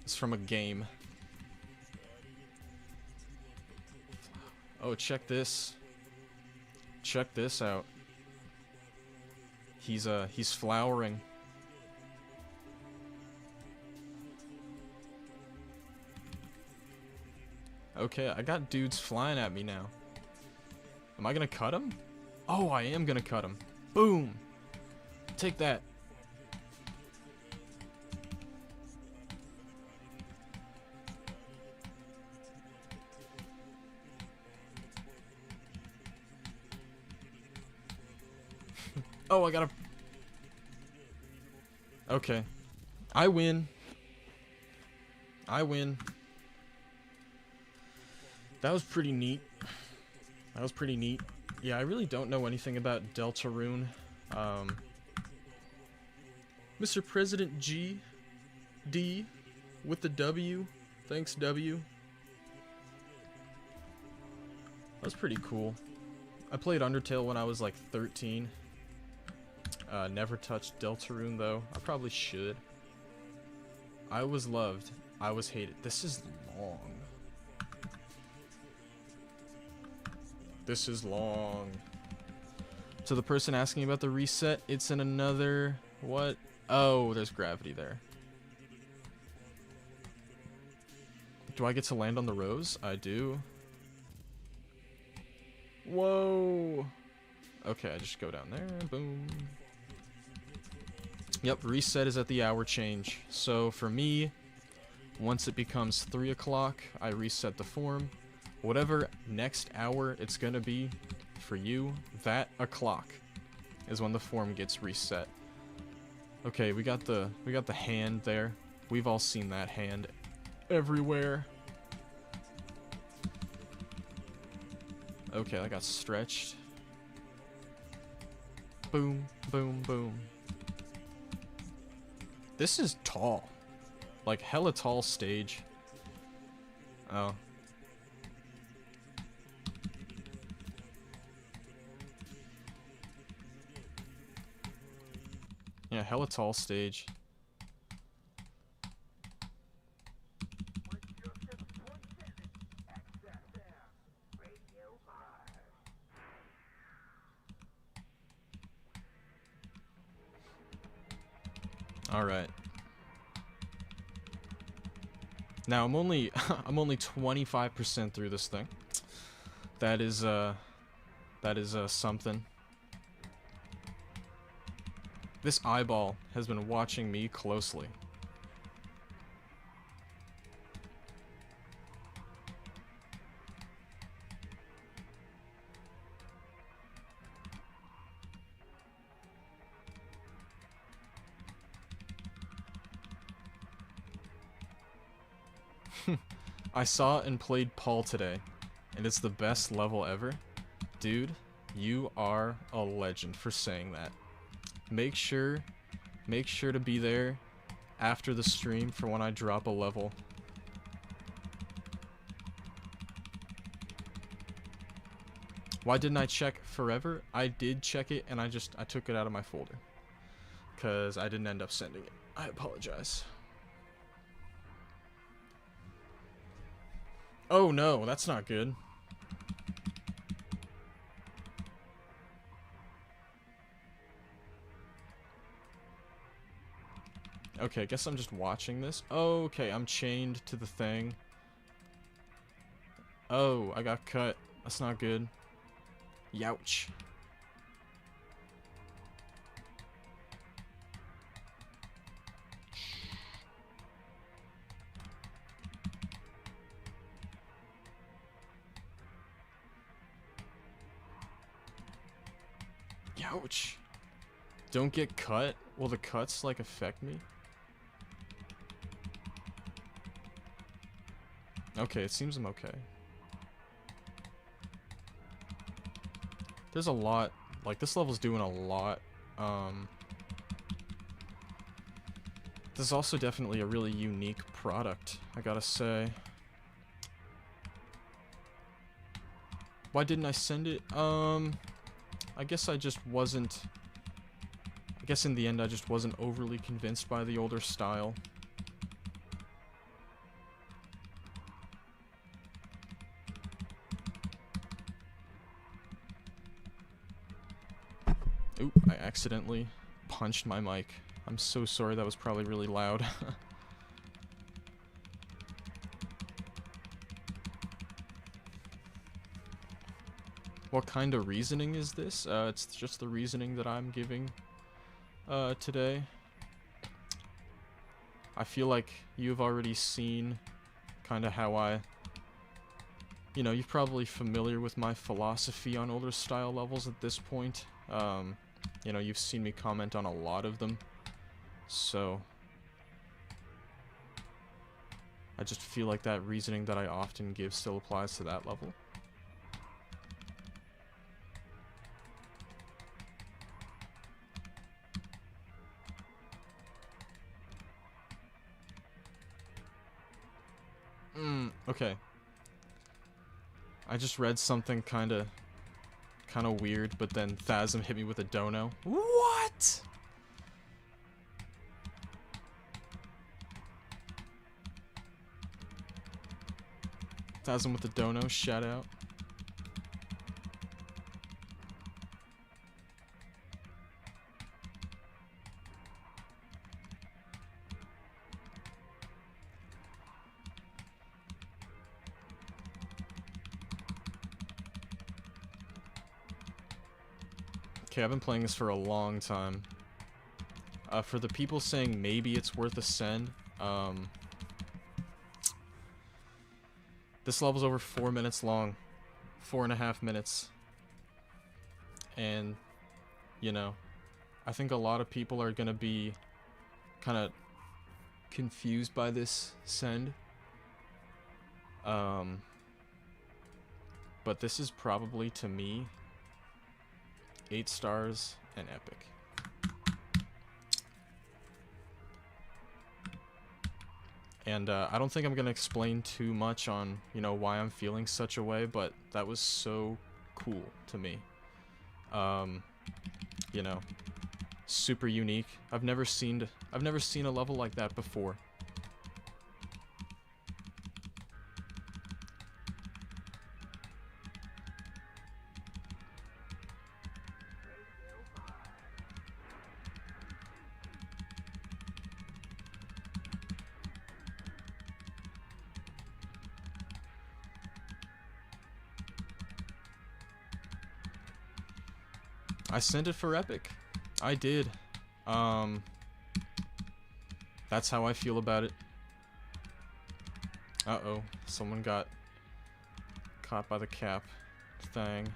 It's from a game. Oh, check this. Check this out. He's flowering. Okay, I got dudes flying at me now. Am I gonna cut him? Oh, I am gonna cut him. Boom! Take that. Oh, I gotta... Okay. I win. I win. That was pretty neat. That was pretty neat. Yeah, I really don't know anything about Deltarune. Mr. President G. D. With the W. Thanks, W. That was pretty cool. I played Undertale when I was like 13. Never touched Deltarune though. I probably should. I was loved. I was hated. This is long. This is long. To the person asking about the reset, it's in another... What? Oh, there's gravity there. Do I get to land on the rose? I do. Whoa. Okay, I just go down there. Boom. Yep, reset is at the hour change. So for me, once it becomes 3 o'clock, I reset the form. Whatever next hour it's gonna be for you, that o'clock is when the form gets reset. Okay, we got the hand there. We've all seen that hand everywhere. Okay, I got stretched. Boom, boom, boom. This is tall. Like, hella tall stage. Oh. Yeah, hella tall stage. All right. Now I'm only 25% through this thing. That is something. This eyeball has been watching me closely. I saw and played Paul today, and it's the best level ever. Dude, you are a legend for saying that. Make sure to be there after the stream for when I drop a level. Why didn't I check forever? I did check it and I took it out of my folder. 'Cause I didn't end up sending it. I apologize. Oh no, that's not good. Okay, I guess I'm just watching this. Oh, okay, I'm chained to the thing. Oh, I got cut. That's not good. Youch. Ouch. Don't get cut? Will the cuts, like, affect me? Okay, it seems I'm okay. There's a lot, like, this level's doing a lot. This is also definitely a really unique product, I gotta say. Why didn't I send it? I guess I just wasn't... I guess in the end I just wasn't overly convinced by the older style. Oop, I accidentally punched my mic. I'm so sorry, that was probably really loud. What kind of reasoning is this? It's just the reasoning that I'm giving today. I feel like you've already seen kind of how I... You know, you're probably familiar with my philosophy on older style levels at this point. You know, you've seen me comment on a lot of them. So... I just feel like that reasoning that I often give still applies to that level. Okay. I just read something kinda weird, but then Thasm hit me with a dono. What? Thasm with the dono, shout out. Okay, I've been playing this for a long time. For the people saying maybe it's worth a send, this level's over 4 minutes long. 4.5 minutes. And, you know, I think a lot of people are gonna be kind of confused by this send. But this is probably, to me, 8 stars and epic. And I don't think I'm gonna explain too much on, you know, why I'm feeling such a way, but that was so cool to me. You know, super unique. I've never seen a level like that before. I sent it for epic. I did. That's how I feel about it. Uh-oh. Someone got caught by the cap thing.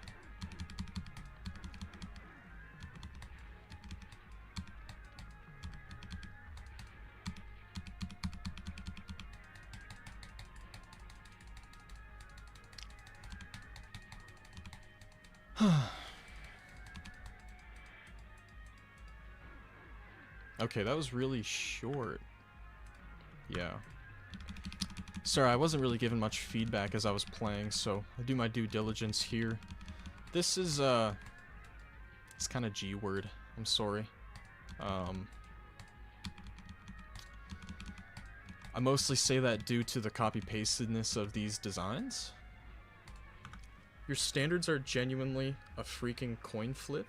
Okay, that was really short. Yeah. Sorry, I wasn't really given much feedback as I was playing, so I'll do my due diligence here. This is, it's kind of G-word. I'm sorry. I mostly say that due to the copy-pastedness of these designs. Your standards are genuinely a freaking coin flip.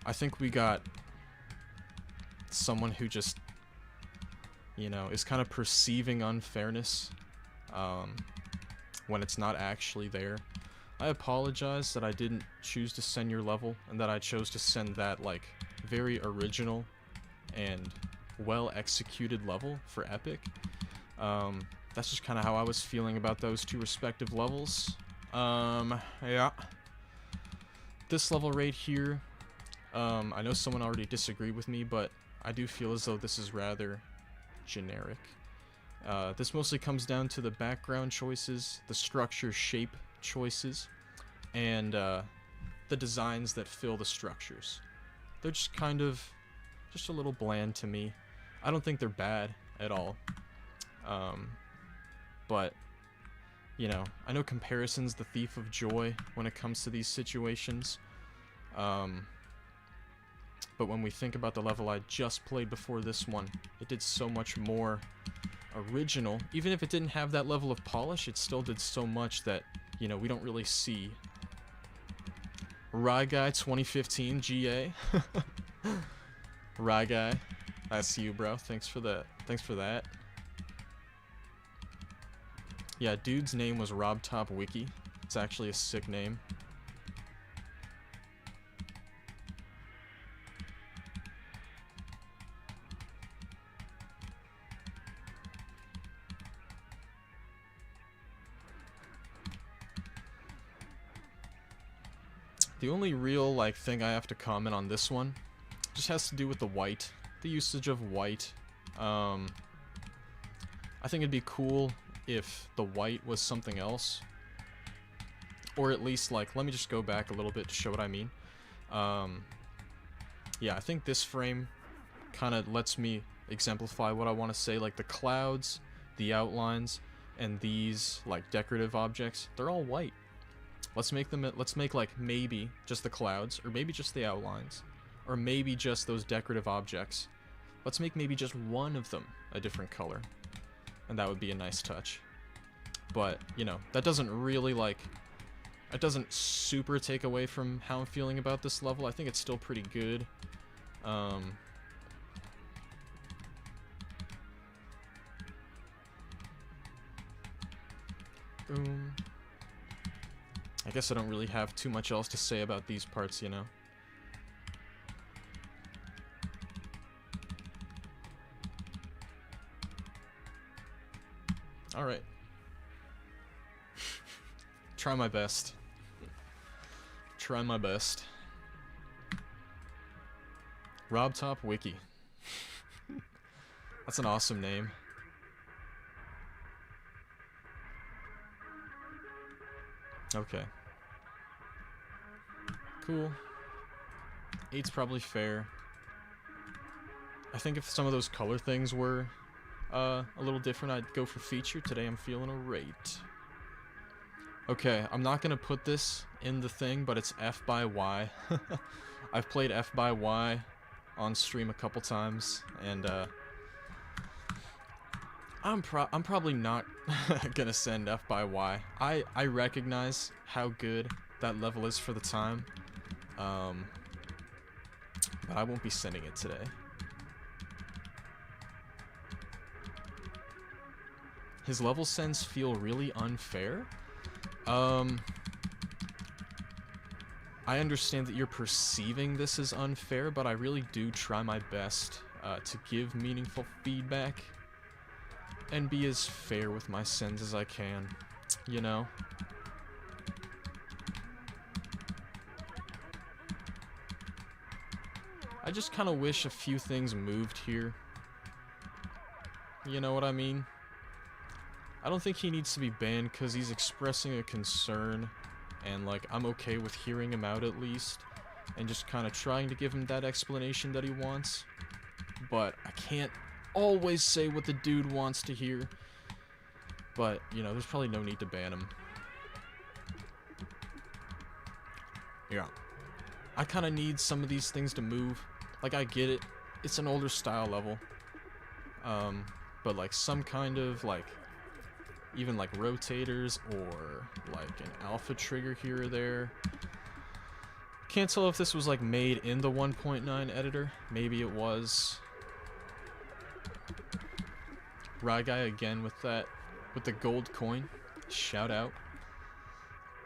I think we got someone who just, you know, is kind of perceiving unfairness when it's not actually there. I apologize that I didn't choose to send your level and that I chose to send that, like, very original and well-executed level for epic. That's just kind of how I was feeling about those two respective levels. Yeah. This level right here, I know someone already disagreed with me, but I do feel as though this is rather generic. This mostly comes down to the background choices, the structure shape choices, and the designs that fill the structures. They're just kind of just a little bland to me. I don't think they're bad at all. But, you know, I know comparison's the thief of joy when it comes to these situations. But when we think about the level I just played before this one, it did so much more original. Even if it didn't have that level of polish, it still did so much that, you know, we don't really see. Rye Guy 2015 GA. Rye Guy, that's you, bro. Thanks for that. Thanks for that. Yeah, dude's name was RobTopWiki. It's actually a sick name. The only real, like, thing I have to comment on this one just has to do with the white. The usage of white. I think it'd be cool if the white was something else. Or at least, like, let me just go back a little bit to show what I mean. Yeah, I think this frame kind of lets me exemplify what I want to say. Like, the clouds, the outlines, and these, like, decorative objects, they're all white. Let's make like maybe just the clouds, or maybe just the outlines, or maybe just those decorative objects. Let's make maybe just one of them a different color, and that would be a nice touch. But, you know, that doesn't really, like, it doesn't super take away from how I'm feeling about this level. I think it's still pretty good. Boom. I guess I don't really have too much else to say about these parts, you know. Alright. Try my best. Try my best. RobTopWiki. That's an awesome name. Okay. Cool. 8's probably fair. I think if some of those color things were a little different, I'd go for feature. Today I'm feeling a rate. Okay, I'm not gonna put this in the thing, but it's F by Y. I've played F by Y on stream a couple times, and I'm probably not gonna send F by Y. I recognize how good that level is for the time, but I won't be sending it today. His level sends feel really unfair. I understand that you're perceiving this as unfair, but I really do try my best to give meaningful feedback and be as fair with my sends as I can, you know? I just kind of wish a few things moved here. You know what I mean? I don't think he needs to be banned because he's expressing a concern, and, like, I'm okay with hearing him out at least, and just kind of trying to give him that explanation that he wants. But I can't always say what the dude wants to hear. But, you know, there's probably no need to ban him. Yeah. I kind of need some of these things to move. Like, I get it. It's an older style level. But, like, some kind of, like, even, like, rotators or, like, an alpha trigger here or there. Can't tell if this was, like, made in the 1.9 editor. Maybe it was. Rye Guy again with that, with the gold coin. Shout out.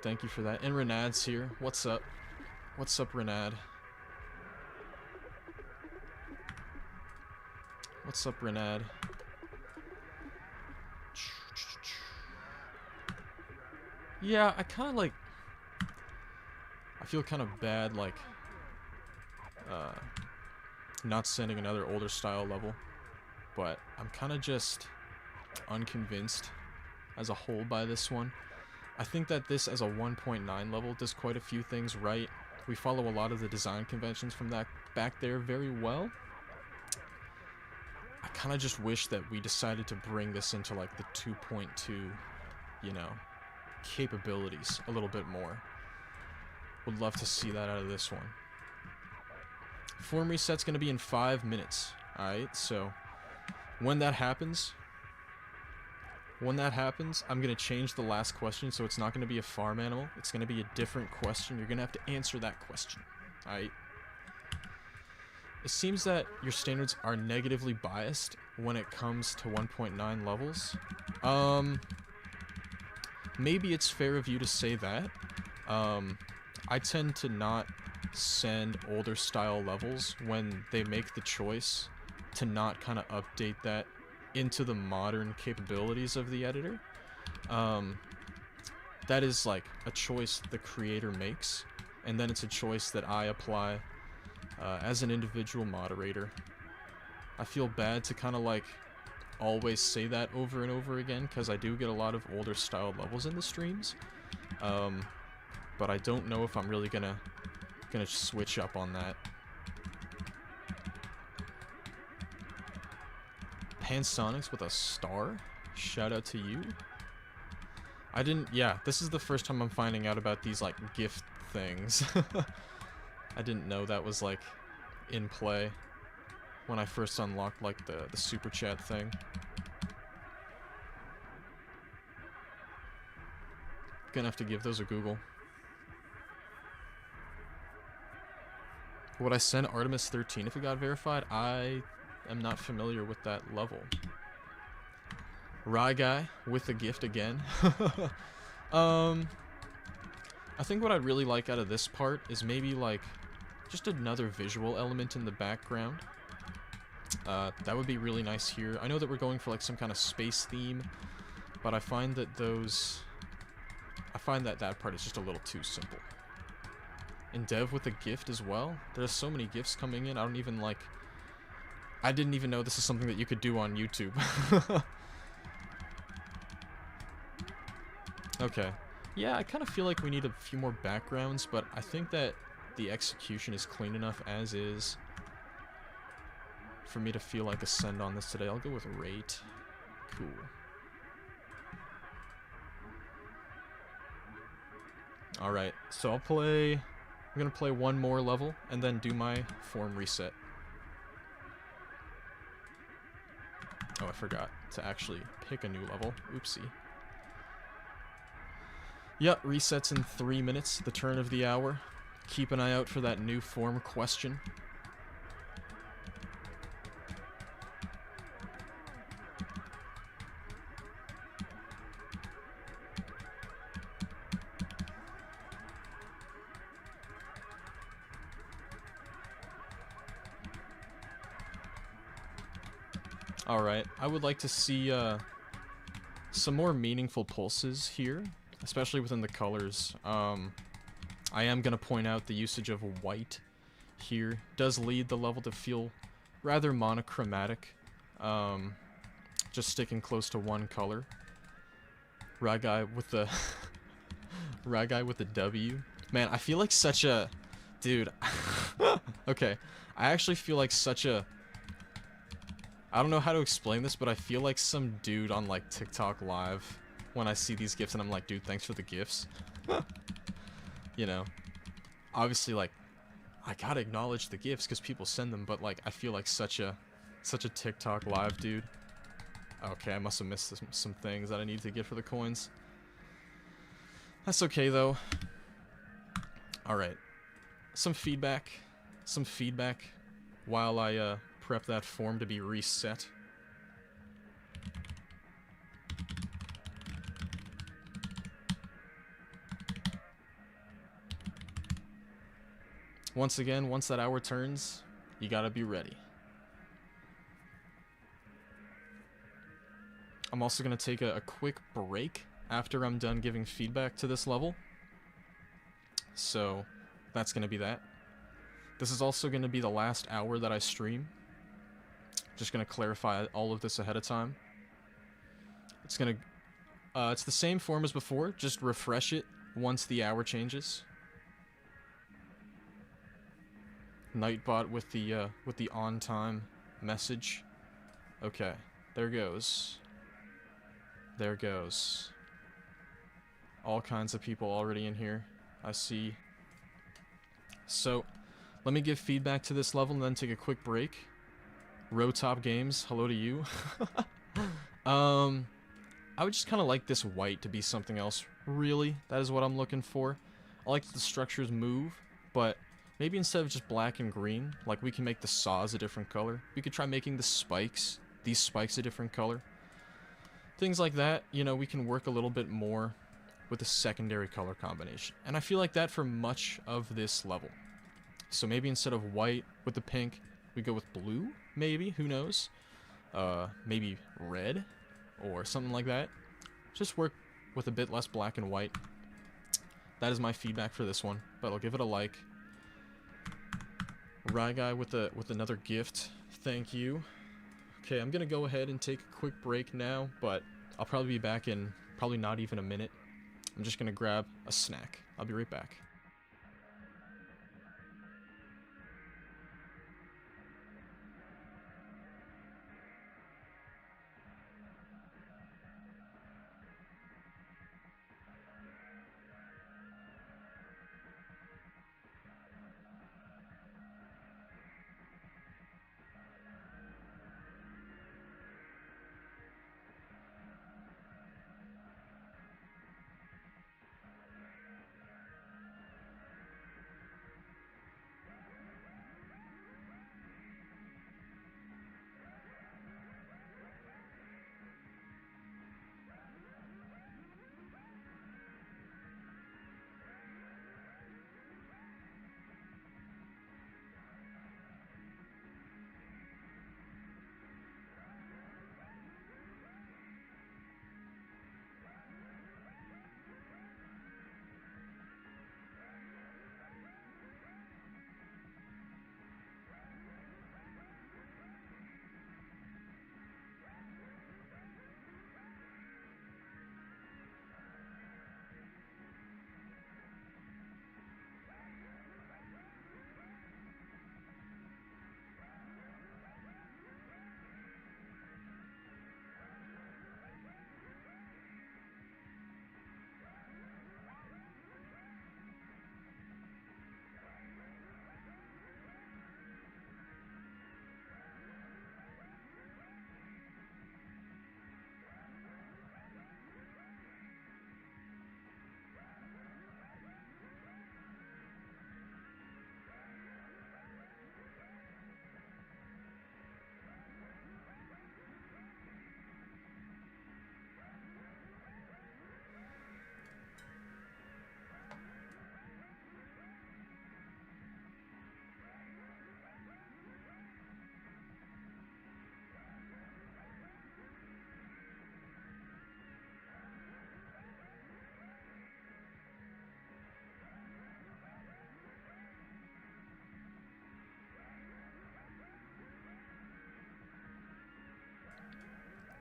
Thank you for that. And Renad's here. What's up? What's up, Renad? What's up, Renad? Yeah, I kind of, like, I feel kind of bad, like, not sending another older style level, but I'm kind of just unconvinced as a whole by this one. I think that this as a 1.9 level does quite a few things right. We follow a lot of the design conventions from that back there very well. I kind of just wish that we decided to bring this into like the 2.2, you know, capabilities a little bit more. Would love to see that out of this one. Form reset's going to be in 5 minutes. Alright, so when that happens, I'm going to change the last question, so it's not going to be a farm animal. It's going to be a different question. You're going to have to answer that question. Alright? It seems that your standards are negatively biased when it comes to 1.9 levels. Maybe it's fair of you to say that. I tend to not send older style levels when they make the choice to not kind of update that into the modern capabilities of the editor. That is like a choice the creator makes, and then it's a choice that I apply as an individual moderator. I feel bad to kind of like always say that over and over again, because I do get a lot of older style levels in the streams, but I don't know if I'm really gonna switch up on that. Pansonics with a star? Shout out to you. Yeah, this is the first time I'm finding out about these, like, gift things. I didn't know that was, like, in play when I first unlocked, like, the super chat thing. Gonna have to give those a Google. Would I send Artemis 13 if it got verified? I am not familiar with that level. Rye Guy with the gift again. I think what I'd really like out of this part is maybe like just another visual element in the background. That would be really nice here. I know that we're going for like some kind of space theme, but I find that that part is just a little too simple. And Dev with a gift as well. There's so many gifts coming in. I didn't even know this is something that you could do on YouTube. Okay. Yeah, I kind of feel like we need a few more backgrounds, but I think that the execution is clean enough as is for me to feel like a send on this today. I'll go with rate. Cool. Alright, so I'm gonna play one more level and then do my form reset. Oh, I forgot to actually pick a new level. Oopsie. Yep, resets in 3 minutes, the turn of the hour. Keep an eye out for that new form question. Alright, I would like to see some more meaningful pulses here, especially within the colors. I am going to point out the usage of white here does lead the level to feel rather monochromatic, just sticking close to one color. Ragai with the Ragai with the W. Man, I feel like such a dude. Okay, I actually feel like such a I don't know how to explain this, but I feel like some dude on like TikTok live when I see these gifts and I'm like, dude, thanks for the gifts. You know, obviously, like, I gotta acknowledge the gifts because people send them, but like, I feel like such a TikTok live dude. Okay, I must have missed some things that I need to get for the coins. That's okay though. All right, some feedback while I prep that form to be reset. Once again, once that hour turns, you gotta be ready. I'm also gonna take a quick break after I'm done giving feedback to this level. So, that's gonna be that. This is also going to be the last hour that I stream. Just going to clarify all of this ahead of time. It's going to... it's the same form as before, just refresh it once the hour changes. Nightbot with the on-time message. Okay, there goes. There goes. All kinds of people already in here, I see. So, let me give feedback to this level and then take a quick break. Rotop Games, hello to you. I would just kind of like this white to be something else, really. That is what I'm looking for. I like that the structures move, but maybe instead of just black and green, like we can make the saws a different color. We could try making the spikes, these spikes a different color. Things like that, you know, we can work a little bit more with a secondary color combination. And I feel like that for much of this level. So maybe instead of white with the pink, we go with blue, maybe, who knows? Maybe red, or something like that. Just work with a bit less black and white. That is my feedback for this one, but I'll give it a like. Rye Guy with another gift, thank you. Okay, I'm gonna go ahead and take a quick break now, but I'll probably be back in probably not even a minute. I'm just gonna grab a snack. I'll be right back.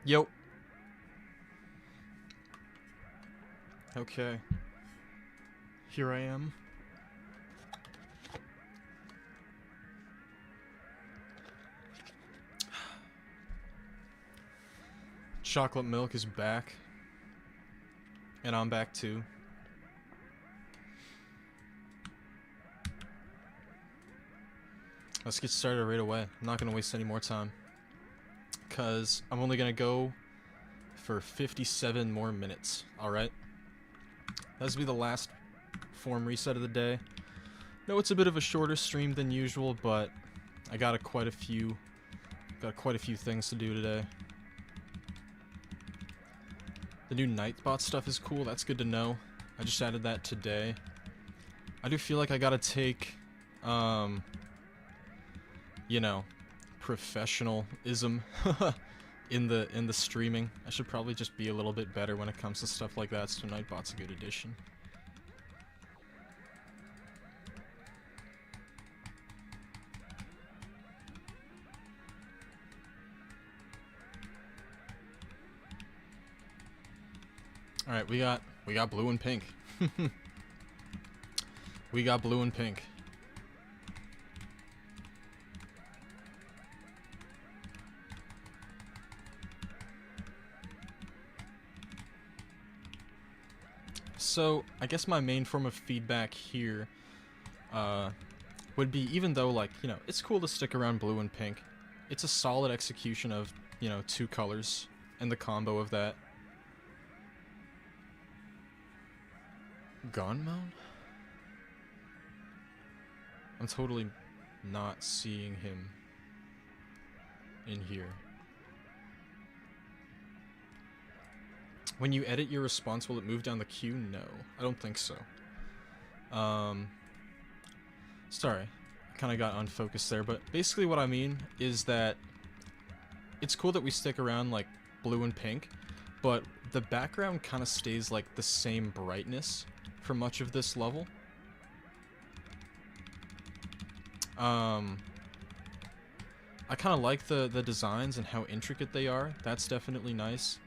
Yo. Okay. Here I am. Chocolate milk is back. And I'm back too. Let's get started right away. I'm not gonna waste any more time. Because I'm only gonna go for 57 more minutes, alright? This will be the last form reset of the day. No, it's a bit of a shorter stream than usual, but I got quite a few things to do today. The new Nightbot stuff is cool, that's good to know. I just added that today. I do feel like I gotta take, you know, professionalism in the streaming. I should probably just be a little bit better when it comes to stuff like that, so Nightbot's a good addition. All right, we got blue and pink. We got blue and pink. So, I guess my main form of feedback here would be, even though, like, you know, it's cool to stick around blue and pink, it's a solid execution of, you know, 2 colors and the combo of that. Gunmon? I'm totally not seeing him in here. When you edit your response, will it move down the queue? No, I don't think so. Sorry, I kind of got unfocused there, but basically what I mean is that it's cool that we stick around like blue and pink, but the background kind of stays like the same brightness for much of this level. I kind of like the designs and how intricate they are. That's definitely nice.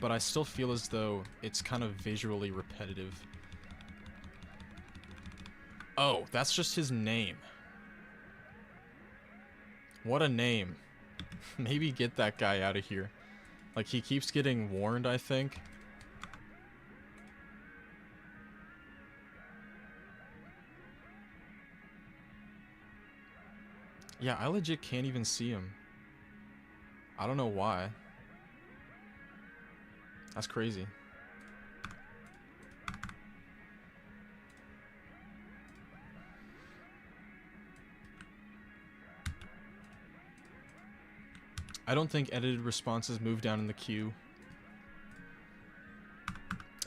But I still feel as though it's kind of visually repetitive. Oh, that's just his name. What a name. Maybe get that guy out of here. Like, he keeps getting warned, I think. Yeah, I legit can't even see him. I don't know why. That's crazy. I don't think edited responses move down in the queue.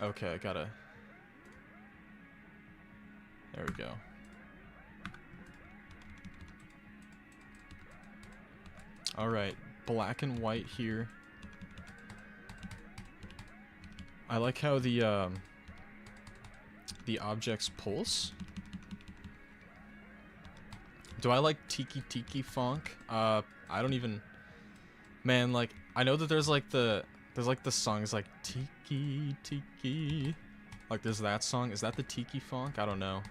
Okay, I gotta... There we go. Alright, black and white here. I like how the objects pulse. Do I like Tiki Tiki Funk? I don't even... Man, like, I know that there's like the songs like Tiki Tiki. Like, there's that song. Is that the Tiki Funk? I don't know.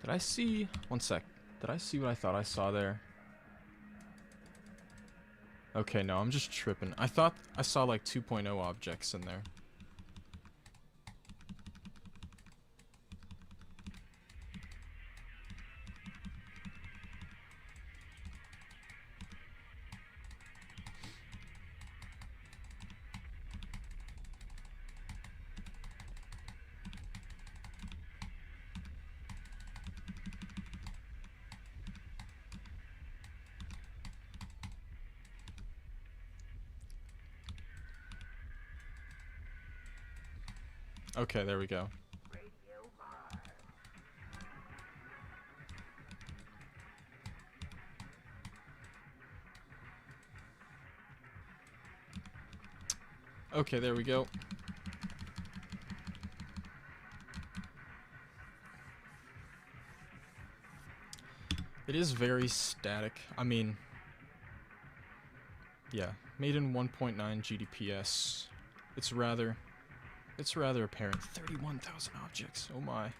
Did I see... One sec. Did I see what I thought I saw there? Okay, no, I'm just tripping. I thought I saw like 2.0 objects in there. Okay, there we go. Okay, there we go. It is very static. I mean, yeah, made in 1.9 GDPS. It's rather apparent. 31,000 objects. Oh my.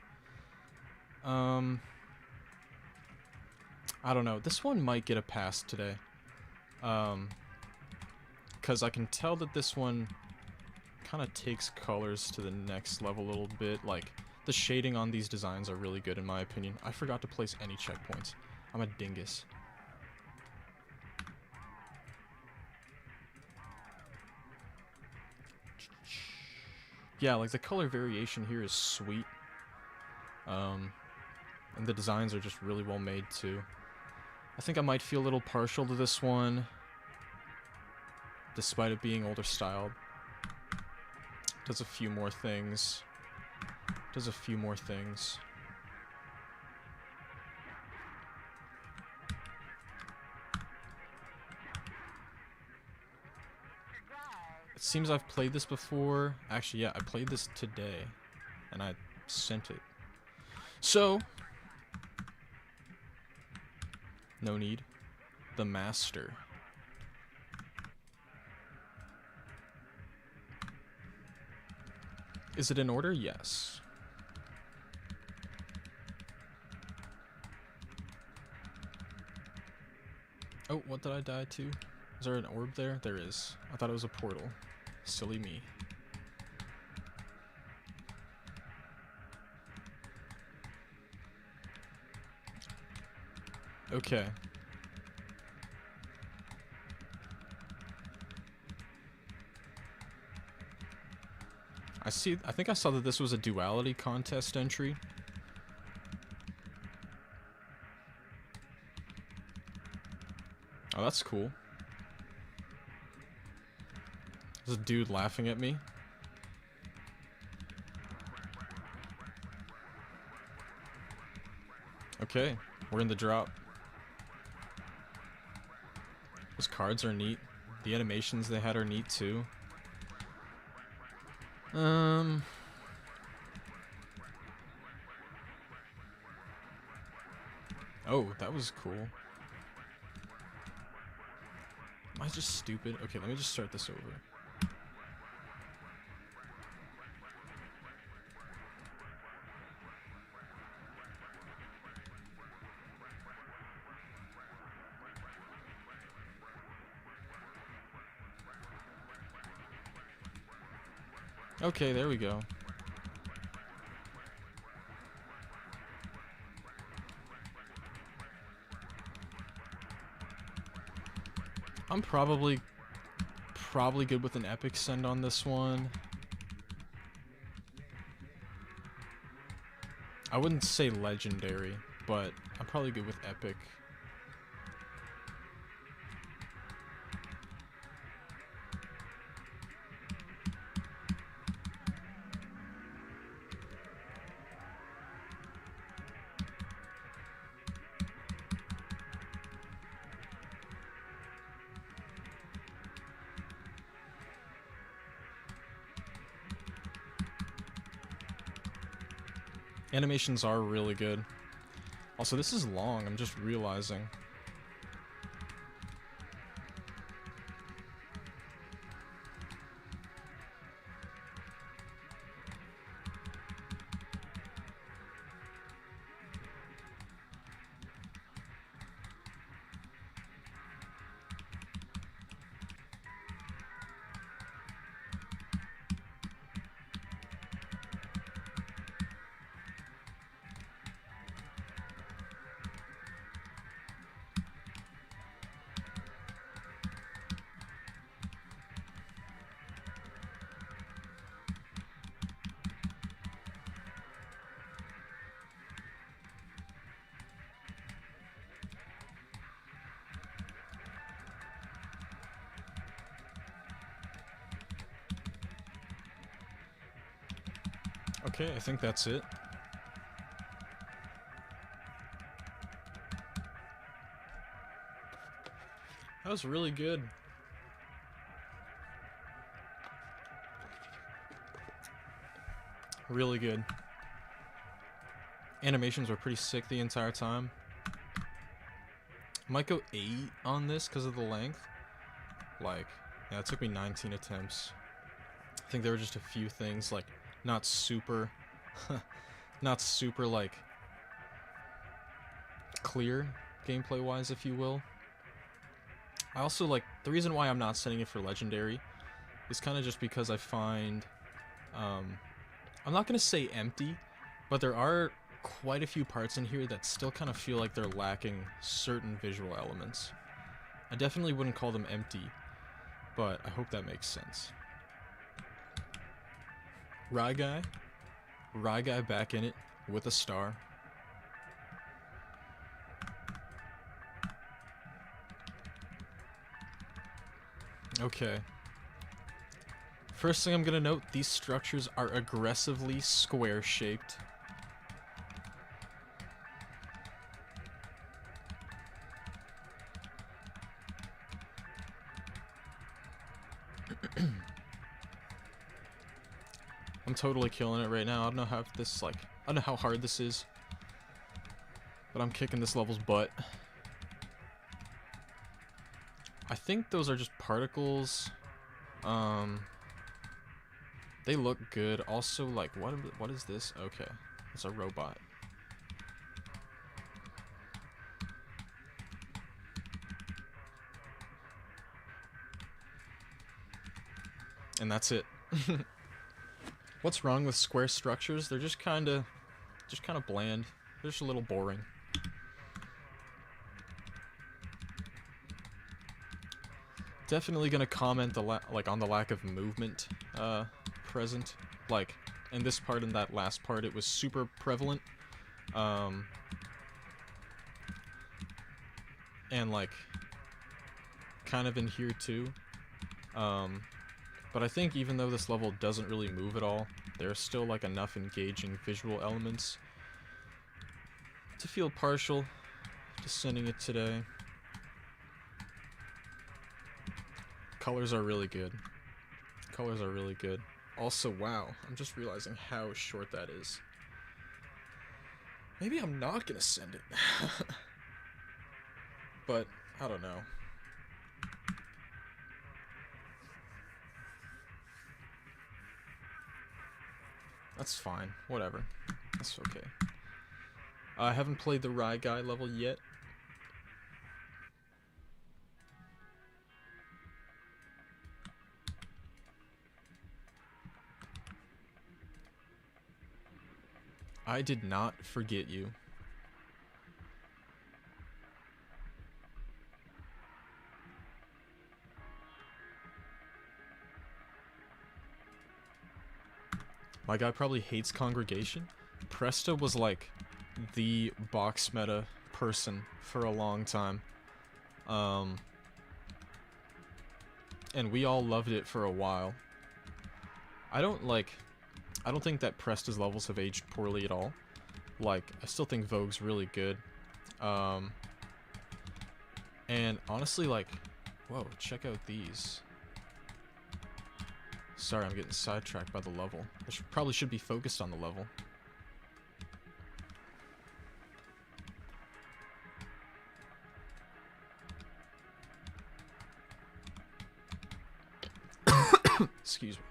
I don't know. This one might get a pass today. Because I can tell that this one kind of takes colors to the next level a little bit. Like, the shading on these designs are really good in my opinion. I forgot to place any checkpoints. I'm a dingus. Yeah, like the color variation here is sweet. And the designs are just really well made too. I think I might feel a little partial to this one, despite it being older styled. Does a few more things. Does a few more things. It seems I've played this before. Actually, yeah, I played this today. And I sent it. So, no need. The master. Is it in order? Yes. Oh, what did I die to? Is there an orb there? There is. I thought it was a portal. Silly me. Okay. I think I saw that this was a duality contest entry. Oh, that's cool. There's a dude laughing at me. Okay, we're in the drop. Those cards are neat. The animations they had are neat too. Oh, that was cool. Am I just stupid? Okay, let me just start this over. Okay, there we go. I'm probably good with an epic send on this one. I wouldn't say legendary, but I'm probably good with epic. Animations are really good. Also, this is long, I'm just realizing. Okay, I think that's it. That was really good. Really good. Animations were pretty sick the entire time. Might go 8 on this because of the length. Like, yeah, it took me 19 attempts. I think there were just a few things, like, not super, like, clear gameplay-wise, if you will. I also, like, the reason why I'm not setting it for Legendary is kind of just because I find, I'm not going to say empty, but there are quite a few parts in here that still kind of feel like they're lacking certain visual elements. I definitely wouldn't call them empty, but I hope that makes sense. Rye Guy back in it with a star. Okay. First thing I'm gonna note, these structures are aggressively square-shaped. I'm totally killing it right now. I don't know how this, like, I don't know how hard this is. But I'm kicking this level's butt. I think those are just particles. They look good. Also, like, what is this? Okay, it's a robot. And that's it. What's wrong with square structures? They're just kind of bland. They're just a little boring. Definitely gonna comment on the lack of movement present. Like in this part and that last part, it was super prevalent. And like kind of in here too. But I think even though this level doesn't really move at all, there's still like enough engaging visual elements to feel partial to sending it today. Colors are really good. Colors are really good. Also, wow, I'm just realizing how short that is. Maybe I'm not gonna send it. But, I don't know. That's fine. Whatever. That's okay. I haven't played the Rye Guy level yet. I did not forget you. My guy probably hates Congregation. Presta was like the box meta person for a long time. And we all loved it for a while. I don't think that Presta's levels have aged poorly at all. Like, I still think Vogue's really good. And honestly, like, whoa, check out these. Sorry, I'm getting sidetracked by the level. I probably should be focused on the level. Excuse me.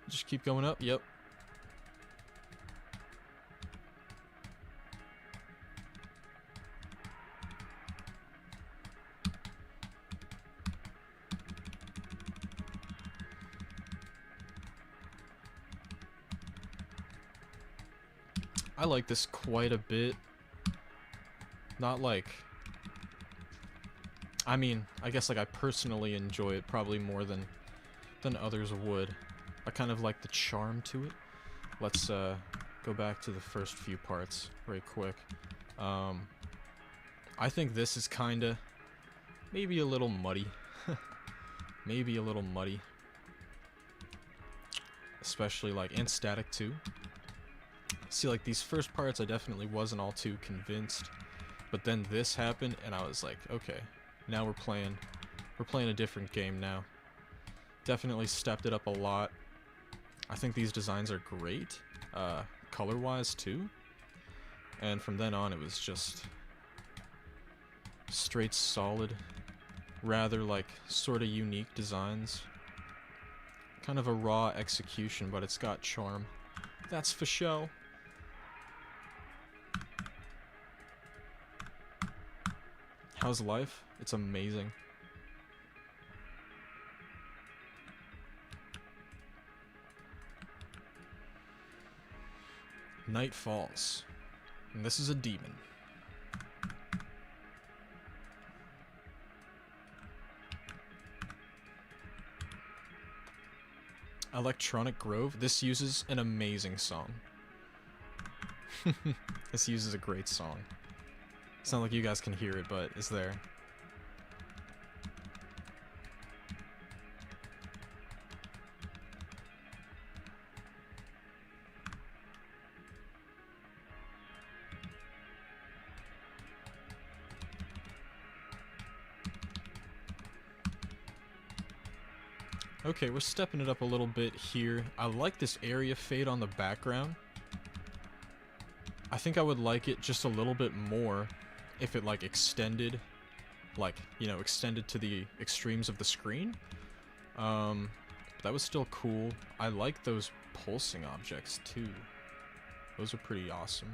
Just keep going up. Yep. I like this quite a bit. Not like... I mean, I guess like I personally enjoy it probably more than others would. I kind of like the charm to it. Let's go back to the first few parts very quick. I think this is kinda maybe a little muddy. Maybe a little muddy. Especially like and static too. See, like these first parts I definitely wasn't all too convinced. But then this happened and I was like, okay, now we're playing a different game now. Definitely stepped it up a lot. I think these designs are great, color-wise too. And from then on, it was just straight solid, rather like sort of unique designs. Kind of a raw execution, but it's got charm. That's for show. How's life? It's amazing. Night falls. And this is a demon. Electronic Grove. This uses an amazing song. This uses a great song. It's not like you guys can hear it, but it's there. Okay, we're stepping it up a little bit here. I like this area fade on the background. I think I would like it just a little bit more if it like extended, like, you know, extended to the extremes of the screen. But that was still cool. I like those pulsing objects too. Those are pretty awesome.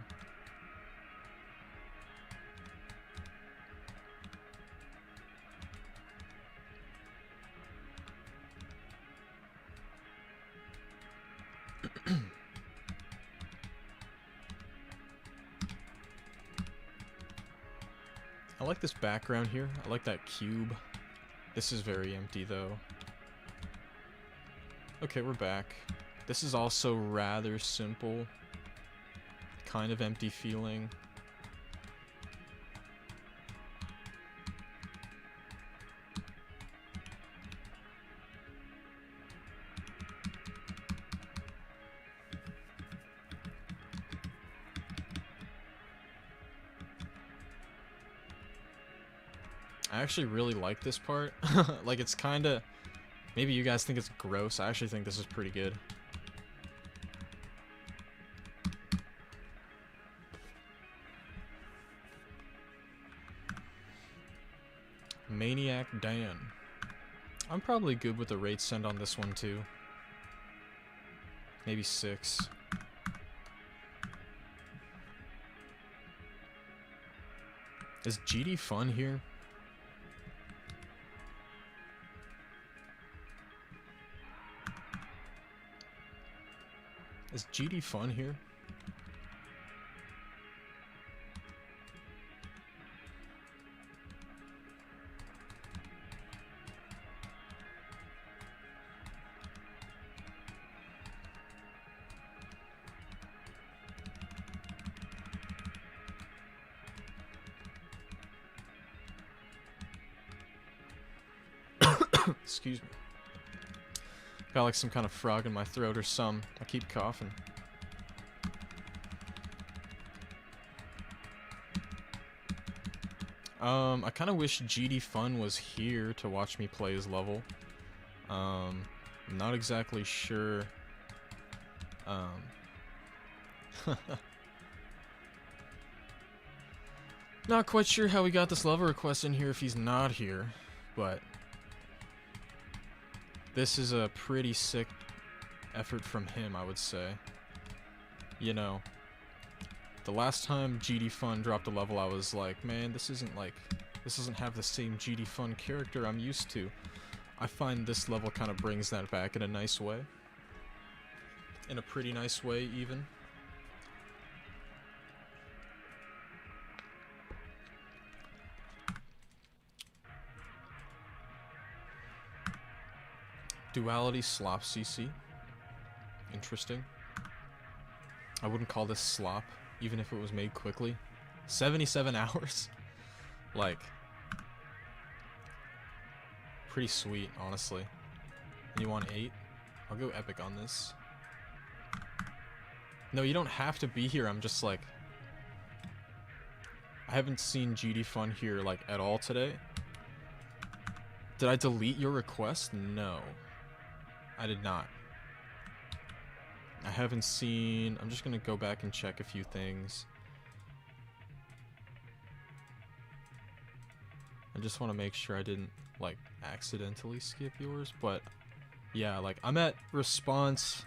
I like this background here. I like that cube. This is very empty though. Okay, we're back. This is also rather simple. Kind of empty feeling. I actually really like this part. Like, it's kinda... Maybe you guys think it's gross. I actually think this is pretty good. Maniac Dan. I'm probably good with the rate send on this one too. Maybe 6. Is GD fun here? Is GD fun here? Excuse me. Got like some kind of frog in my throat or some. I keep coughing. I kind of wish GD Fun was here to watch me play his level. I'm not exactly sure. Not quite sure how we got this level request in here if he's not here, but this is a pretty sick effort from him, I would say. You know, the last time GD Fun dropped a level, I was like, man, this doesn't have the same GD Fun character I'm used to. I find this level kind of brings that back in a nice way. In a pretty nice way, even. Duality slop CC. Interesting. I wouldn't call this slop, even if it was made quickly. 77 hours? Like, pretty sweet, honestly. And you want 8? I'll go epic on this. No, you don't have to be here, I'm just like... I haven't seen GD Fun here, like, at all today. Did I delete your request? No. I did not. I haven't seen... I'm just gonna go back and check a few things. I just want to make sure I didn't, like, accidentally skip yours, but... Yeah, like, I'm at response...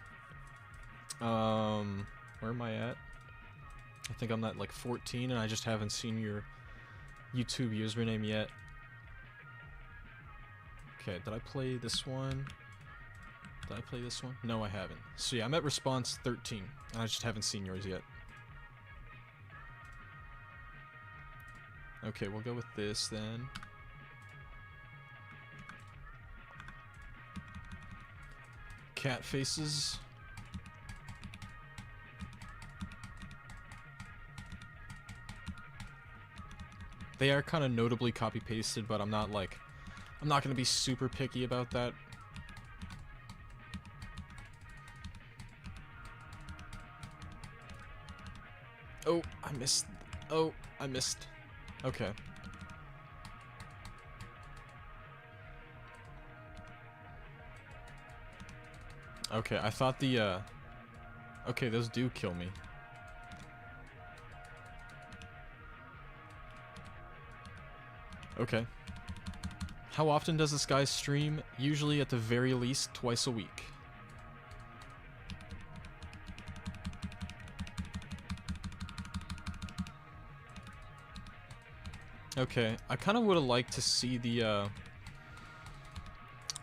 where am I at? I think I'm at, like, 14, and I just haven't seen your YouTube username yet. Okay, did I play this one? Did I play this one? No, I haven't. So yeah, I'm at response 13, and I just haven't seen yours yet. Okay, we'll go with this then. Cat faces. They are kind of notably copy-pasted, but I'm not like... I'm not going to be super picky about that. Oh, I missed. Oh, I missed. Okay. Okay, I thought the, okay, those do kill me. Okay. How often does this guy stream? Usually at the very least twice a week. Okay, I kind of would have liked to see the,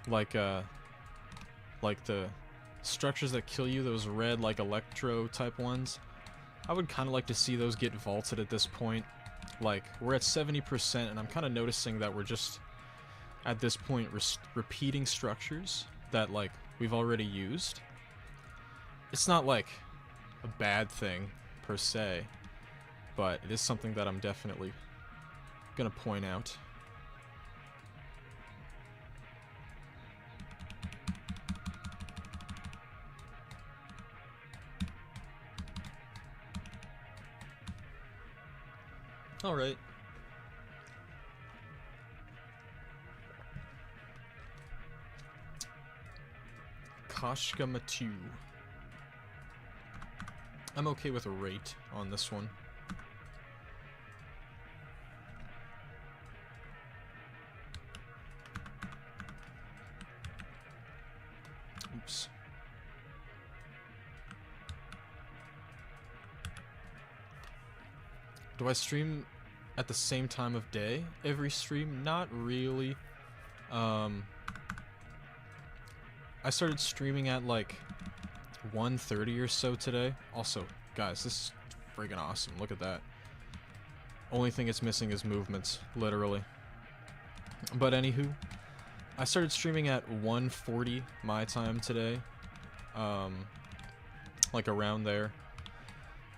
like the structures that kill you, those red, like, electro type ones. I would kind of like to see those get vaulted at this point. Like, we're at 70%, and I'm kind of noticing that we're just, at this point, repeating structures that, like, we've already used. It's not, like, a bad thing, per se, but it is something that I'm definitely gonna point out. Alright. Koshka Matu. I'm okay with a rate on this one. Oops. Do I stream at the same time of day every stream? Not really. I started streaming at like 1:30 or so today. Also, guys, this is friggin' awesome. Look at that. Only thing it's missing is movements, literally. But anywho, I started streaming at 1:40 my time today. Like around there.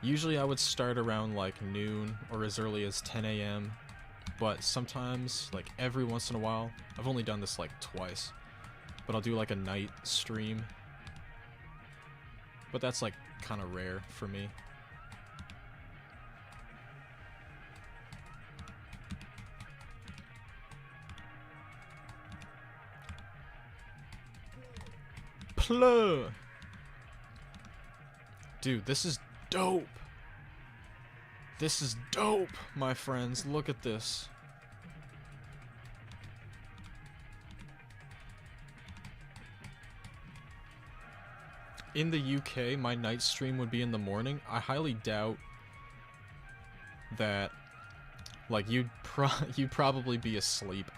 Usually I would start around like noon or as early as 10 a.m. But sometimes, like every once in a while, I've only done this like twice, but I'll do like a night stream. But that's like kind of rare for me. Plur! Dude, this is dope! This is dope, my friends. Look at this. In the UK, my night stream would be in the morning. I highly doubt that, like, you'd probably be asleep.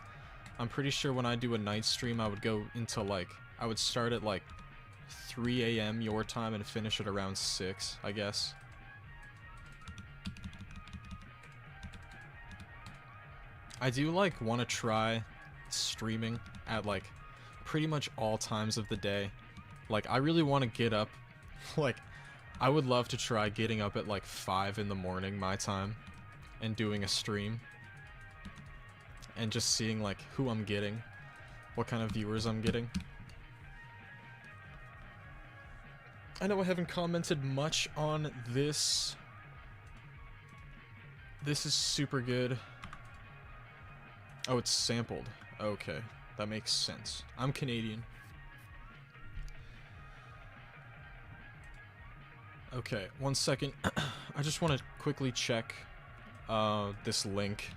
I'm pretty sure when I do a night stream, I would go into, like, I would start at, like, 3 a.m. your time and finish at around 6, I guess. I do, like, want to try streaming at, like, pretty much all times of the day. Like, I really want to get up, like, I would love to try getting up at, like, 5 in the morning, my time, and doing a stream. And just seeing, like, who I'm getting, what kind of viewers I'm getting. I know I haven't commented much on this. This is super good. Oh, it's sampled. Okay, that makes sense. I'm Canadian. Okay, 1 second. I just want to quickly check this link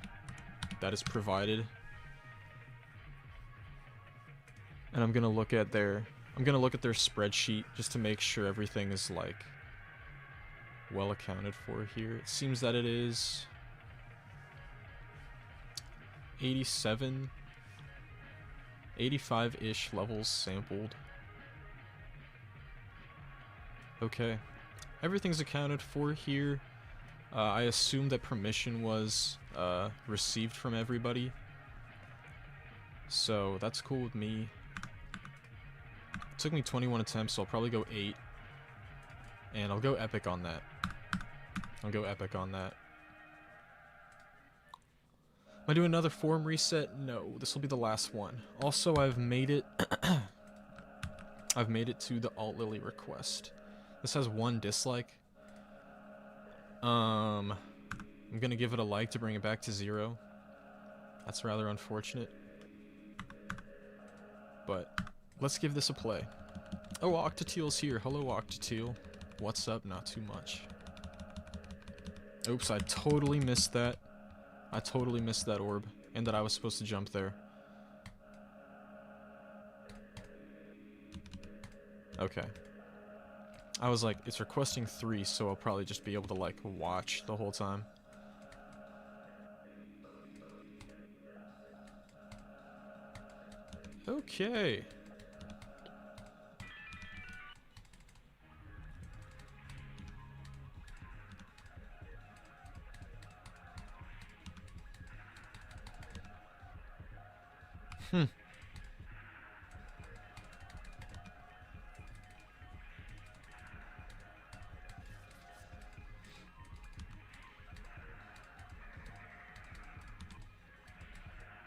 that is provided. And I'm gonna look at their spreadsheet just to make sure everything is like well accounted for here. It seems that it is 87, 85-ish levels sampled. Okay. Everything's accounted for here. I assume that permission was received from everybody. So that's cool with me. It took me 21 attempts, so I'll probably go 8. And I'll go epic on that. Am I doing another forum reset? No, this will be the last one. Also, I've made it I've made it to the Alt Lily request. This has 1 dislike. I'm gonna give it a like to bring it back to 0. That's rather unfortunate. But let's give this a play. Oh, Octatel's here. Hello, Octatel. What's up? Not too much. Oops, I totally missed that. I totally missed that orb, and that I was supposed to jump there. Okay. I was like, it's requesting 3, so I'll probably just be able to, like, watch the whole time. Okay.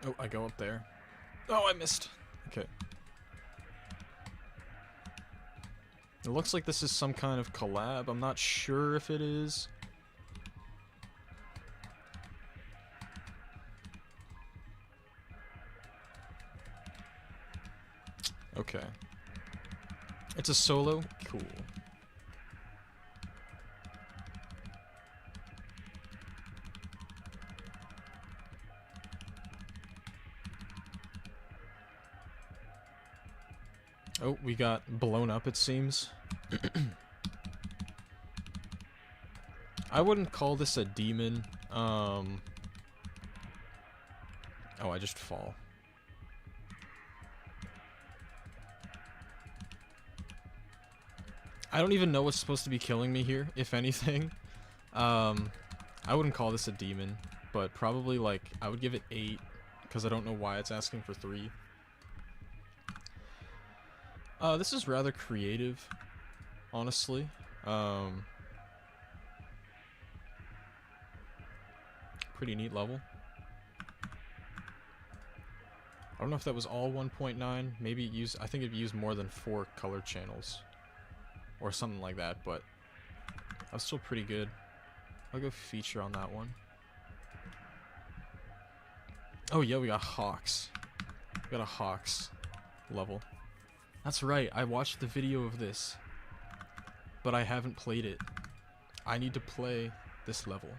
Oh, I go up there. Oh, I missed. Okay. It looks like this is some kind of collab. I'm not sure if it is. Okay. It's a solo? Cool. Oh, we got blown up, it seems. I wouldn't call this a demon. Oh, I just fall. I don't even know what's supposed to be killing me here, if anything. I wouldn't call this a demon, but probably, like, I would give it 8, because I don't know why it's asking for 3. This is rather creative, honestly. Pretty neat level. I don't know if that was all 1.9. Maybe it used, I think it used more than 4 color channels. Or something like that, but that's still pretty good. I'll go feature on that one. Oh yeah, we got Hawks. We got a Hawks level. That's right, I watched the video of this, but I haven't played it. I need to play this level.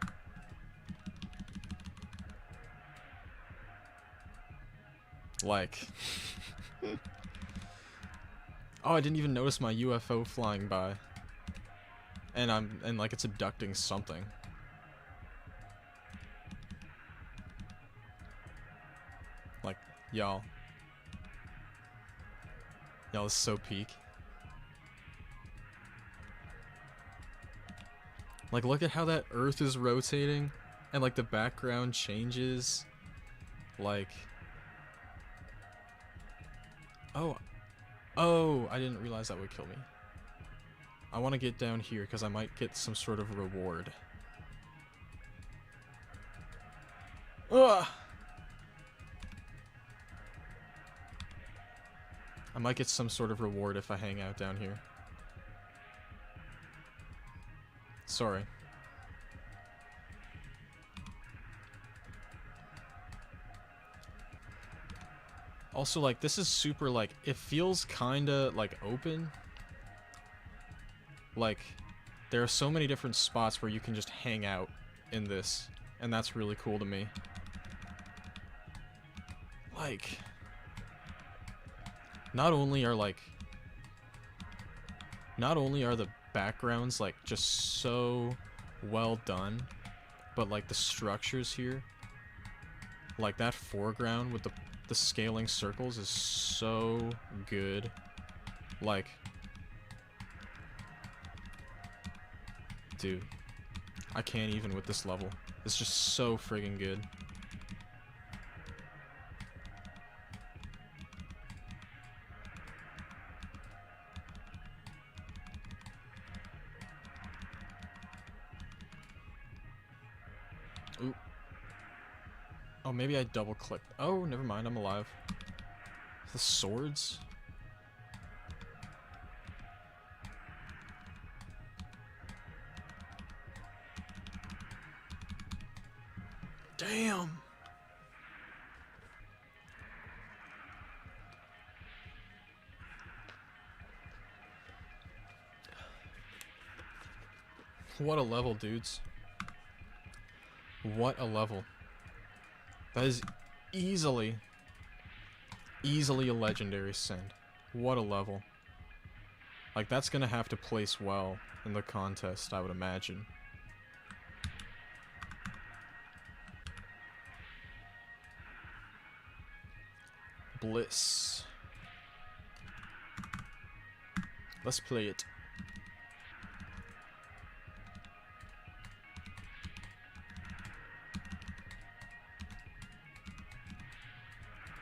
Like... Oh, I didn't even notice my UFO flying by. And like it's abducting something. Like, y'all. Y'all is so peak. Like, look at how that Earth is rotating, and like the background changes. Like, oh, I didn't realize that would kill me. I want to get down here because I might get some sort of reward. Ugh! I might get some sort of reward if I hang out down here. Sorry. Also, like, this is super, like, it feels kinda, like, open. Like, there are so many different spots where you can just hang out in this, and that's really cool to me. Like, not only are the backgrounds, like, just so well done, but, like, the structures here, like, that foreground with the scaling circles is so good. Like, dude, I can't even with this level. It's just so friggin' good. Ooh. Oh, maybe I double clicked. Oh, never mind, I'm alive. The swords? Damn! What a level, dudes. What a level. That is easily a legendary send. What a level. Like, that's gonna have to place well in the contest, I would imagine. Bliss. Let's play it.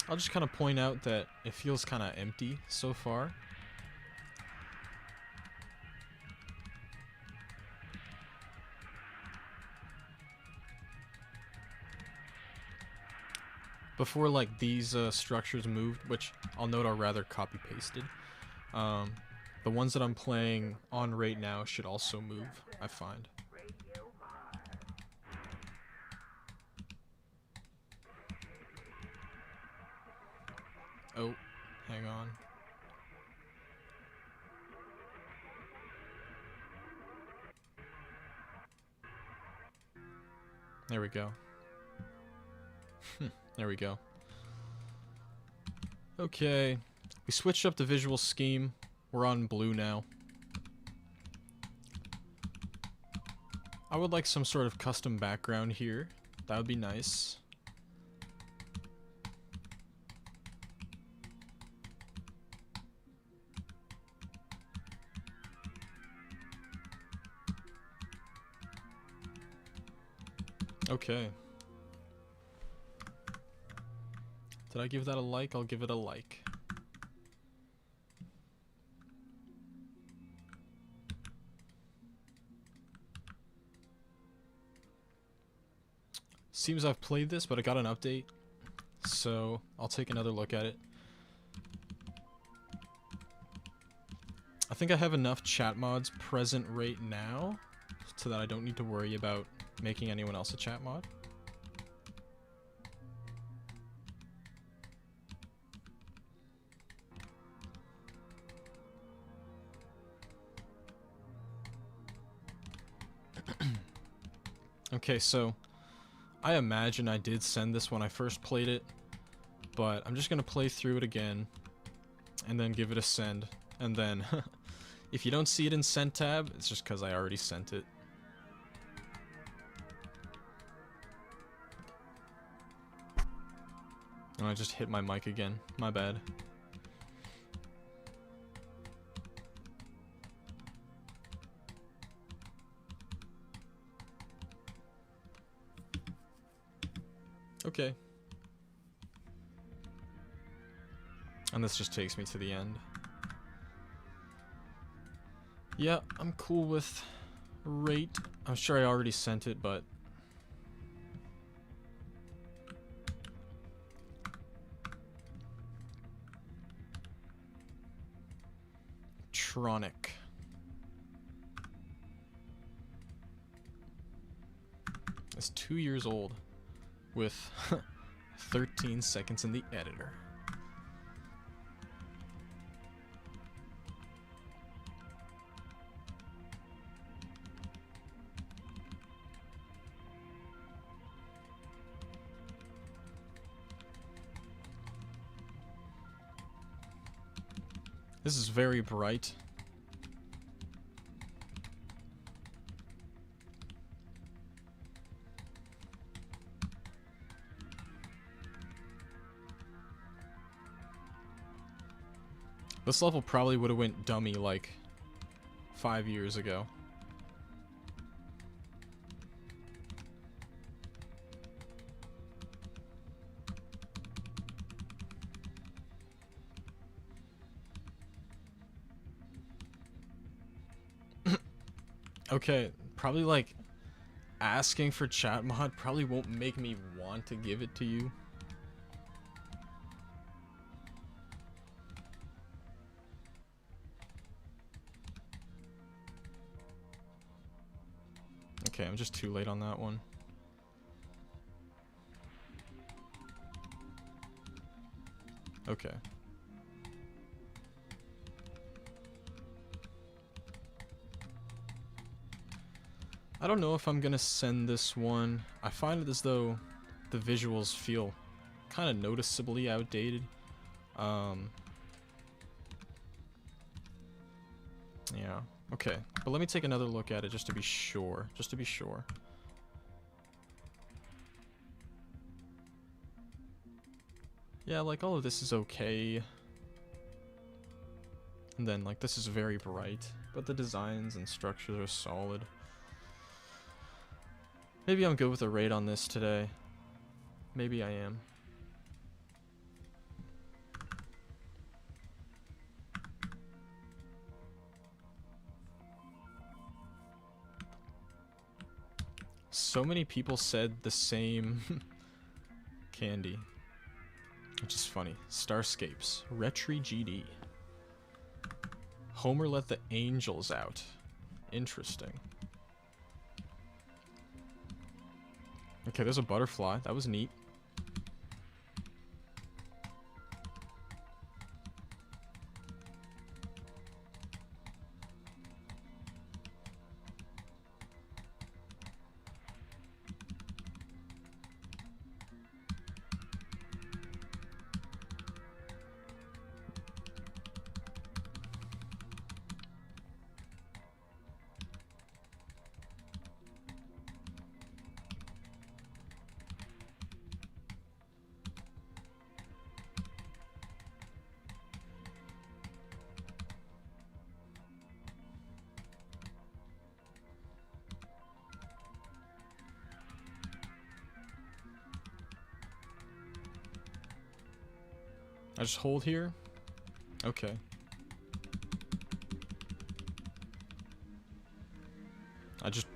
I'll just kind of point out that it feels kind of empty so far. Before, like, these structures moved, which I'll note are rather copy-pasted, the ones that I'm playing on right now should also move, I find. Oh, hang on. There we go. There we go. Okay. We switched up the visual scheme. We're on blue now. I would like some sort of custom background here. That would be nice. Okay. Did I give that a like? I'll give it a like. Seems I've played this, but I got an update, so I'll take another look at it. I think I have enough chat mods present right now so that I don't need to worry about making anyone else a chat mod. Okay, so I imagine I did send this when I first played it, but I'm just gonna play through it again and then give it a send, and then if you don't see it in sent tab, it's just because I already sent it. And I just hit my mic again, my bad. Okay. And this just takes me to the end. Yeah, I'm cool with rate. I'm sure I already sent it, but... Tronic. It's 2 years old with 13 seconds in the editor. This is very bright. This level probably would have went dummy like 5 years ago. Okay, probably like asking for chat mod probably won't make me want to give it to you. Okay, I'm just too late on that one. Okay. I don't know if I'm gonna send this one. I find it as though the visuals feel kind of noticeably outdated. Yeah, okay. But let me take another look at it just to be sure. Just to be sure. Yeah, like all of this is okay. And then like this is very bright, but the designs and structures are solid. Maybe I'm good with a rate on this today. Maybe I am. So many people said the same candy. Which is funny. Starscapes. Retri GD. Homer let the angels out. Interesting. Okay, there's a butterfly. That was neat. I just hold here? Okay. I just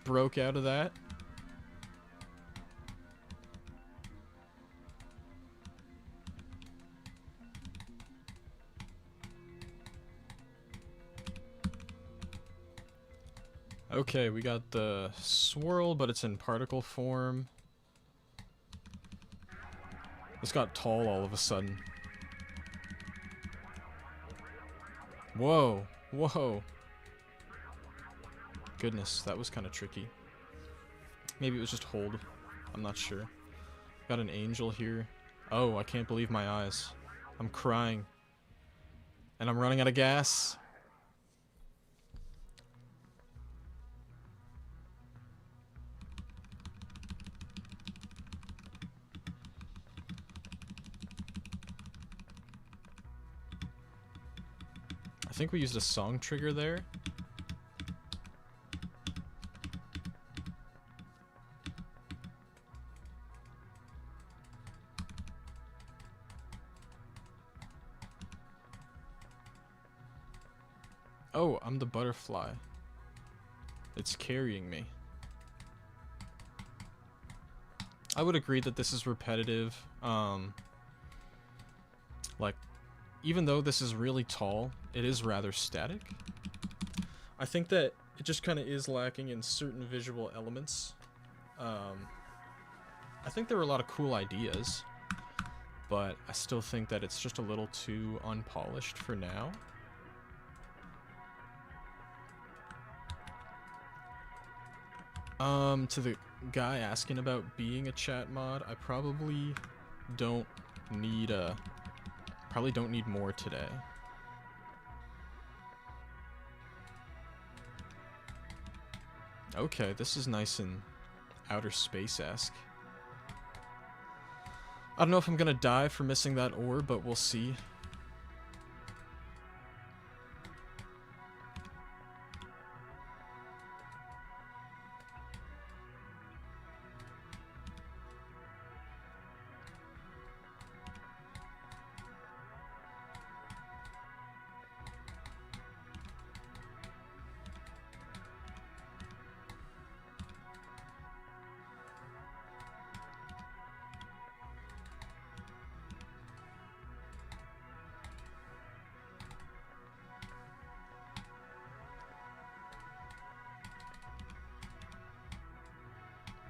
broke out of that. Okay, we got the swirl, but it's in particle form. This got tall all of a sudden. Whoa, whoa. Goodness, that was kind of tricky. Maybe it was just hold. I'm not sure. Got an angel here. Oh, I can't believe my eyes. I'm crying. And I'm running out of gas. I think we used a song trigger there. Oh, I'm the butterfly. It's carrying me. I would agree that this is repetitive. Like, even though this is really tall, it is rather static. I think that it just kind of is lacking in certain visual elements. I think there were a lot of cool ideas, but I still think that it's just a little too unpolished for now. To the guy asking about being a chat mod, I probably don't need more today. Okay, this is nice and outer space-esque. I don't know if I'm gonna die for missing that orb, but we'll see.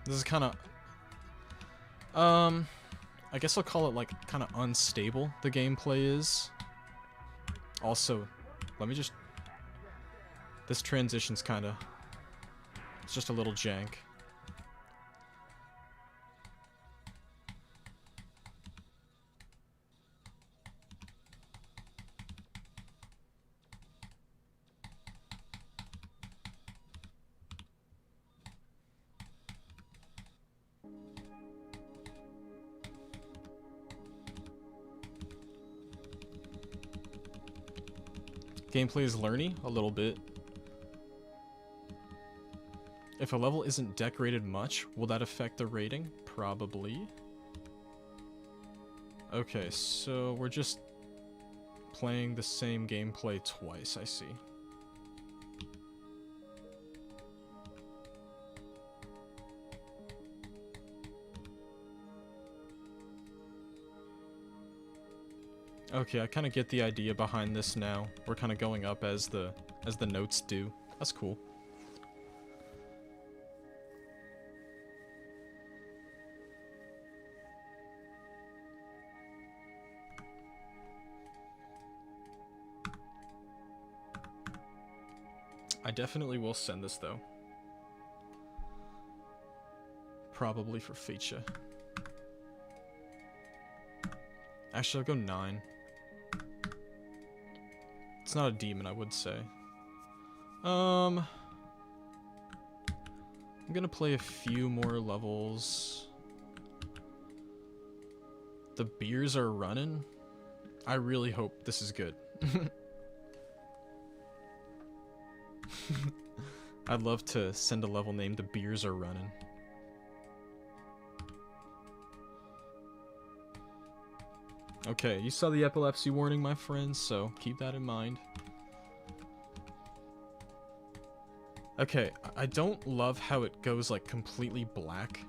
This is kind of, I guess I'll call it like kind of unstable, the gameplay is. Also, let me just, this transition's kind of It's just a little jank. Gameplay is learny a little bit. If a level isn't decorated much, will that affect the rating? Probably. Okay, so we're just playing the same gameplay twice, I see. Okay, I kind of get the idea behind this now. We're kind of going up as the notes do. That's cool. I definitely will send this though. Probably for feature. Actually, I'll go 9. It's not a demon, I would say. I'm gonna play a few more levels. The beers are running. I really hope this is good. I'd love to send a level named The Beers Are Running. Okay, you saw the epilepsy warning, my friends, so keep that in mind. Okay, I don't love how it goes like completely black.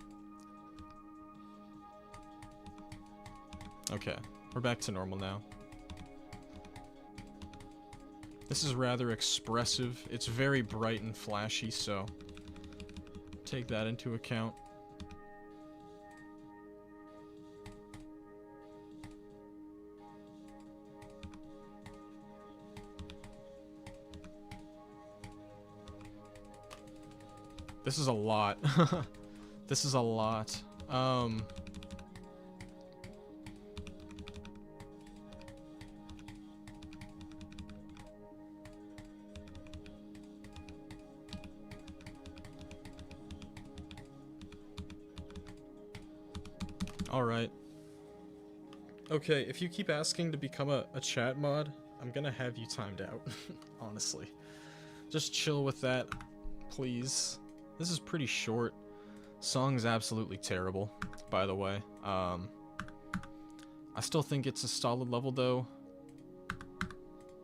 Okay, we're back to normal now. This is rather expressive. It's very bright and flashy, so take that into account. This is a lot. This is a lot. Alright. Okay, if you keep asking to become a chat mod, I'm gonna have you timed out, honestly. Just chill with that, please. This is pretty short. Song's absolutely terrible, by the way. I still think it's a solid level, though.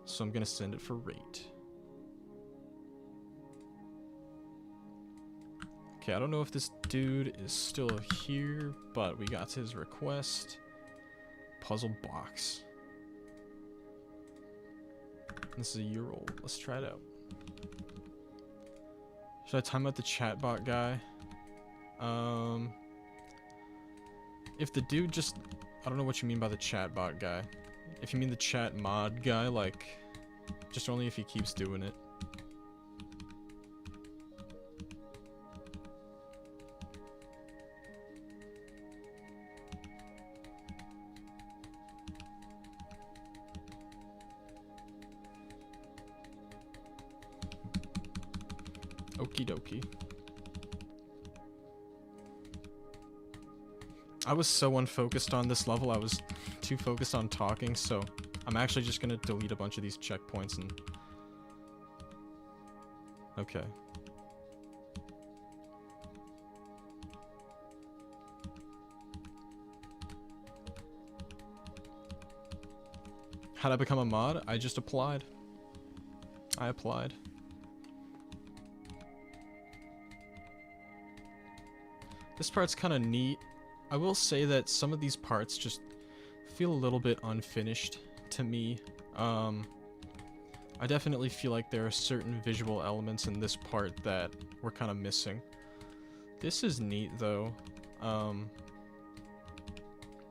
So I'm gonna send it for rate. Okay, I don't know if this dude is still here, but we got his request. Puzzle box. This is a year old. Let's try it out. Should I time out the chatbot guy? If the dude just... I don't know what you mean by the chatbot guy. If you mean the chat mod guy, like... just only if he keeps doing it. Okie dokie. I was so unfocused on this level, I was too focused on talking, so I'm actually just gonna delete a bunch of these checkpoints and... Okay. How'd I become a mod? I just applied. I applied. This part's kind of neat. I will say that some of these parts just feel a little bit unfinished to me. I definitely feel like there are certain visual elements in this part that we're kind of missing. This is neat though. Yeah,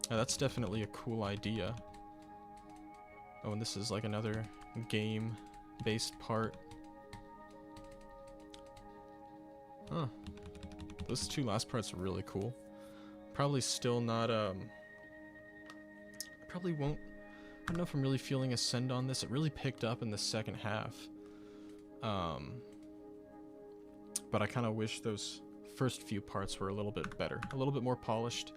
that's definitely a cool idea. Oh, and this is like another game-based part. Huh. Those two last parts are really cool. Probably still not, probably won't, I don't know if I'm really feeling Ascend on this. It really picked up in the second half. But I kind of wish those first few parts were a little bit better, a little bit more polished.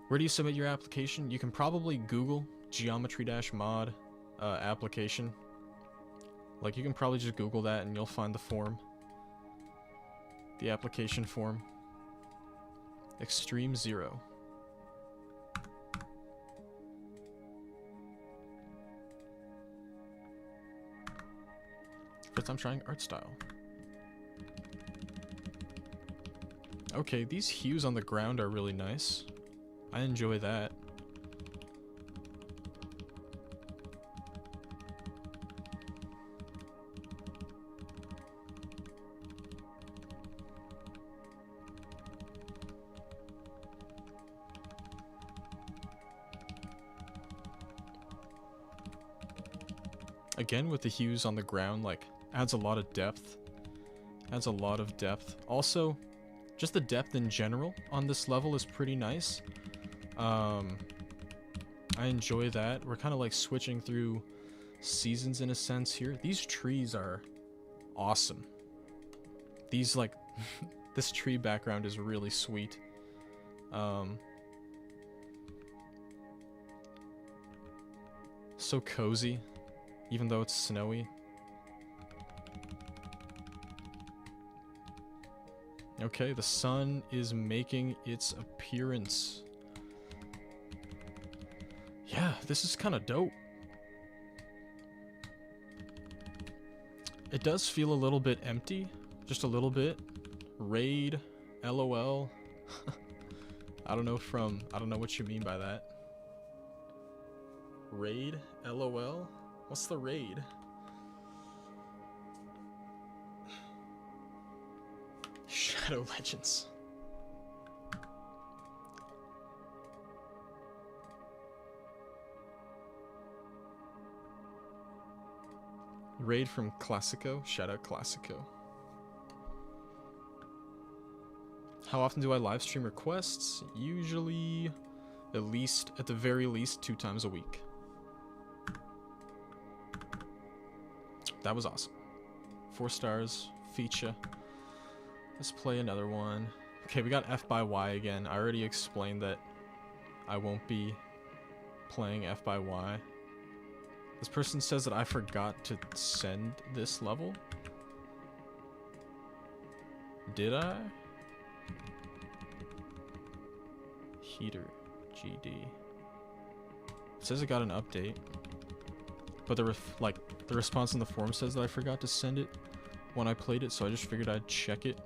Where do you submit your application? You can probably Google geometry-mod application. Like, you can probably just Google that and you'll find the form. The application form. Extreme Zero. First time trying art style. Okay, these hues on the ground are really nice. I enjoy that. Again, with the hues on the ground, like, adds a lot of depth. Adds a lot of depth. Also, just the depth in general on this level is pretty nice. I enjoy that. We're kind of like switching through seasons in a sense here. These trees are awesome. These, like, this tree background is really sweet. So cozy, even though it's snowy. Okay, the sun is making its appearance. Yeah, this is kind of dope. It does feel a little bit empty, just a little bit. Raid, LOL. I don't know what you mean by that. Raid, LOL? What's the raid? Shadow Legends. Raid from Classico. Shout out Classico. How often do I live stream requests? Usually, at the very least, 2 times a week. That was awesome. 4 stars. Feature. Let's play another one. Okay, we got F by Y again. I already explained that I won't be playing F by Y. This person says that I forgot to send this level. Did I? Heater. GD. It says it got an update. But the response in the forum says that I forgot to send it when I played it, so I just figured I'd check it.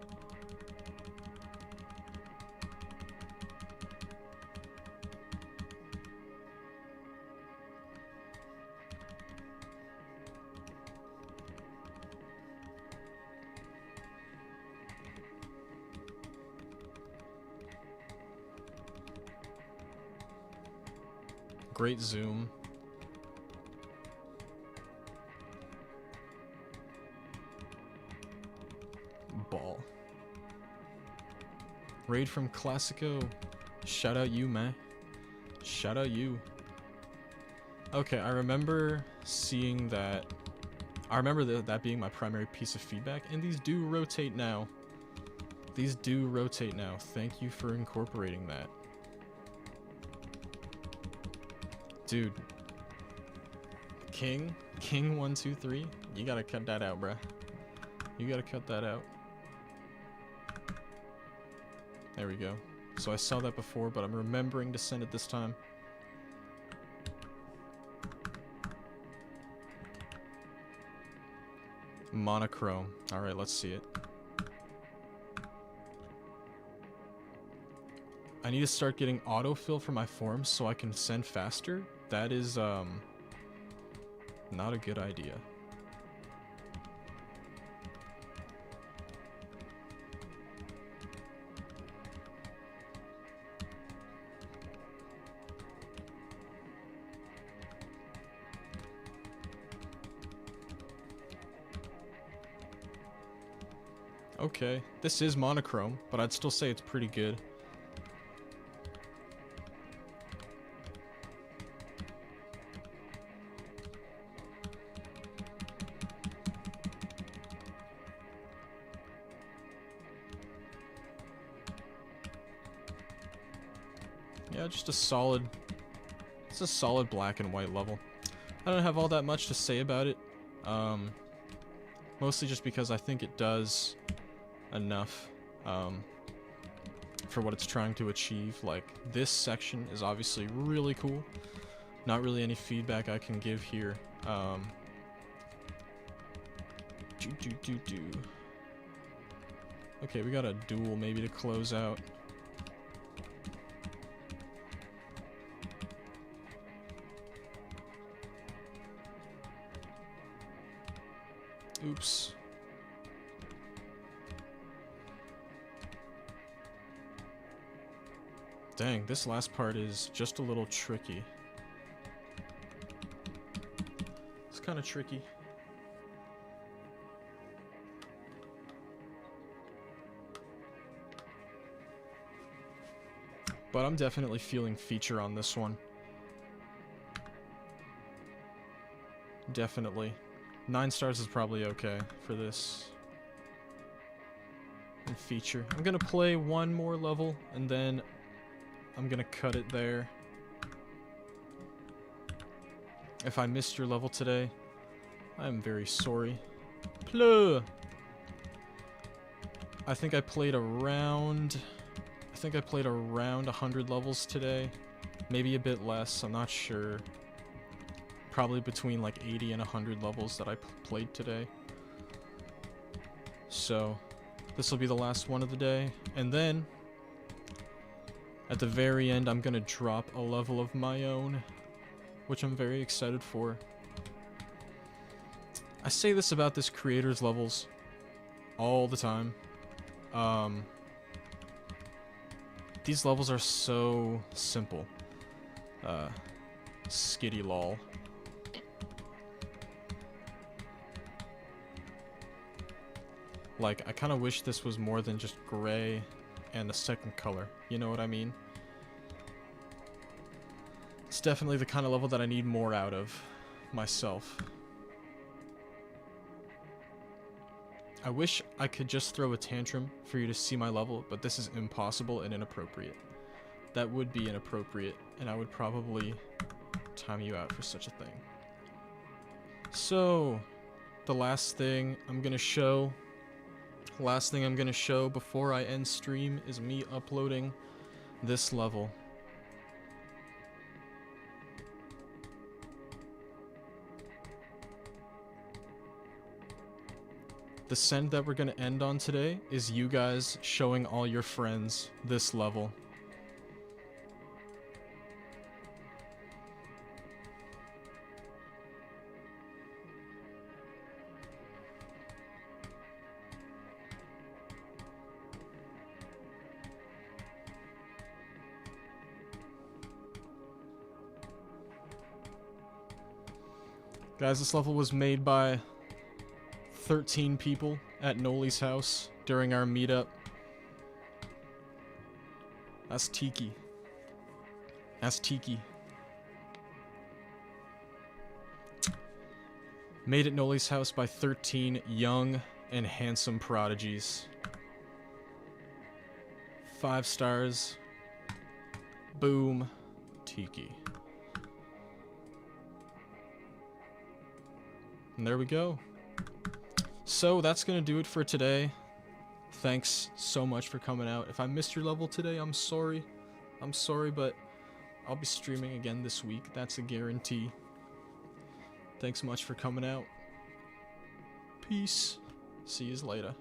Great zoom. Ball. Raid from Classico. Shout out you, man. Shout out you. Okay, I remember seeing that. I remember that being my primary piece of feedback, and these do rotate now. These do rotate now. Thank you for incorporating that. Dude. King 123, you gotta cut that out, bruh. You gotta cut that out. There we go. So I saw that before, but I'm remembering to send it this time. Monochrome. Alright, let's see it. I need to start getting autofill for my forms so I can send faster. That is, not a good idea. Okay, this is monochrome, but I'd still say it's pretty good. Yeah, just a solid... It's a solid black and white level. I don't have all that much to say about it. Mostly just because I think it does enough for what it's trying to achieve. Like, this section is obviously really cool. Not really any feedback I can give here. Okay, we got a duel maybe to close out. Oops. Dang, this last part is just a little tricky. It's kind of tricky. But I'm definitely feeling feature on this one. Definitely. 9 stars is probably okay for this. And feature. I'm gonna play one more level, and then I'm gonna cut it there. If I missed your level today, I'm very sorry. Pleuh! I think I played around 100 levels today. Maybe a bit less, I'm not sure. Probably between like 80 and 100 levels that I played today. So, this will be the last one of the day. And then, at the very end, I'm gonna drop a level of my own, which I'm very excited for. I say this about this creator's levels all the time. These levels are so simple. Skitty lol. Like, I kind of wish this was more than just gray and a second color. You know what I mean? It's definitely the kind of level that I need more out of myself. I wish I could just throw a tantrum for you to see my level, but this is impossible and inappropriate. That would be inappropriate, and I would probably time you out for such a thing. So, the last thing I'm gonna show before I end stream is me uploading this level. The send that we're gonna end on today is you guys showing all your friends this level. Guys, this level was made by 13 people at Noli's house during our meetup. That's Tiki. That's Tiki. Made at Noli's house by 13 young and handsome prodigies. 5 stars. Boom. Tiki. And there we go. So that's gonna do it for today. Thanks so much for coming out. If I missed your level today, I'm sorry. I'm sorry, but I'll be streaming again this week. That's a guarantee. Thanks much for coming out. Peace. See yous later.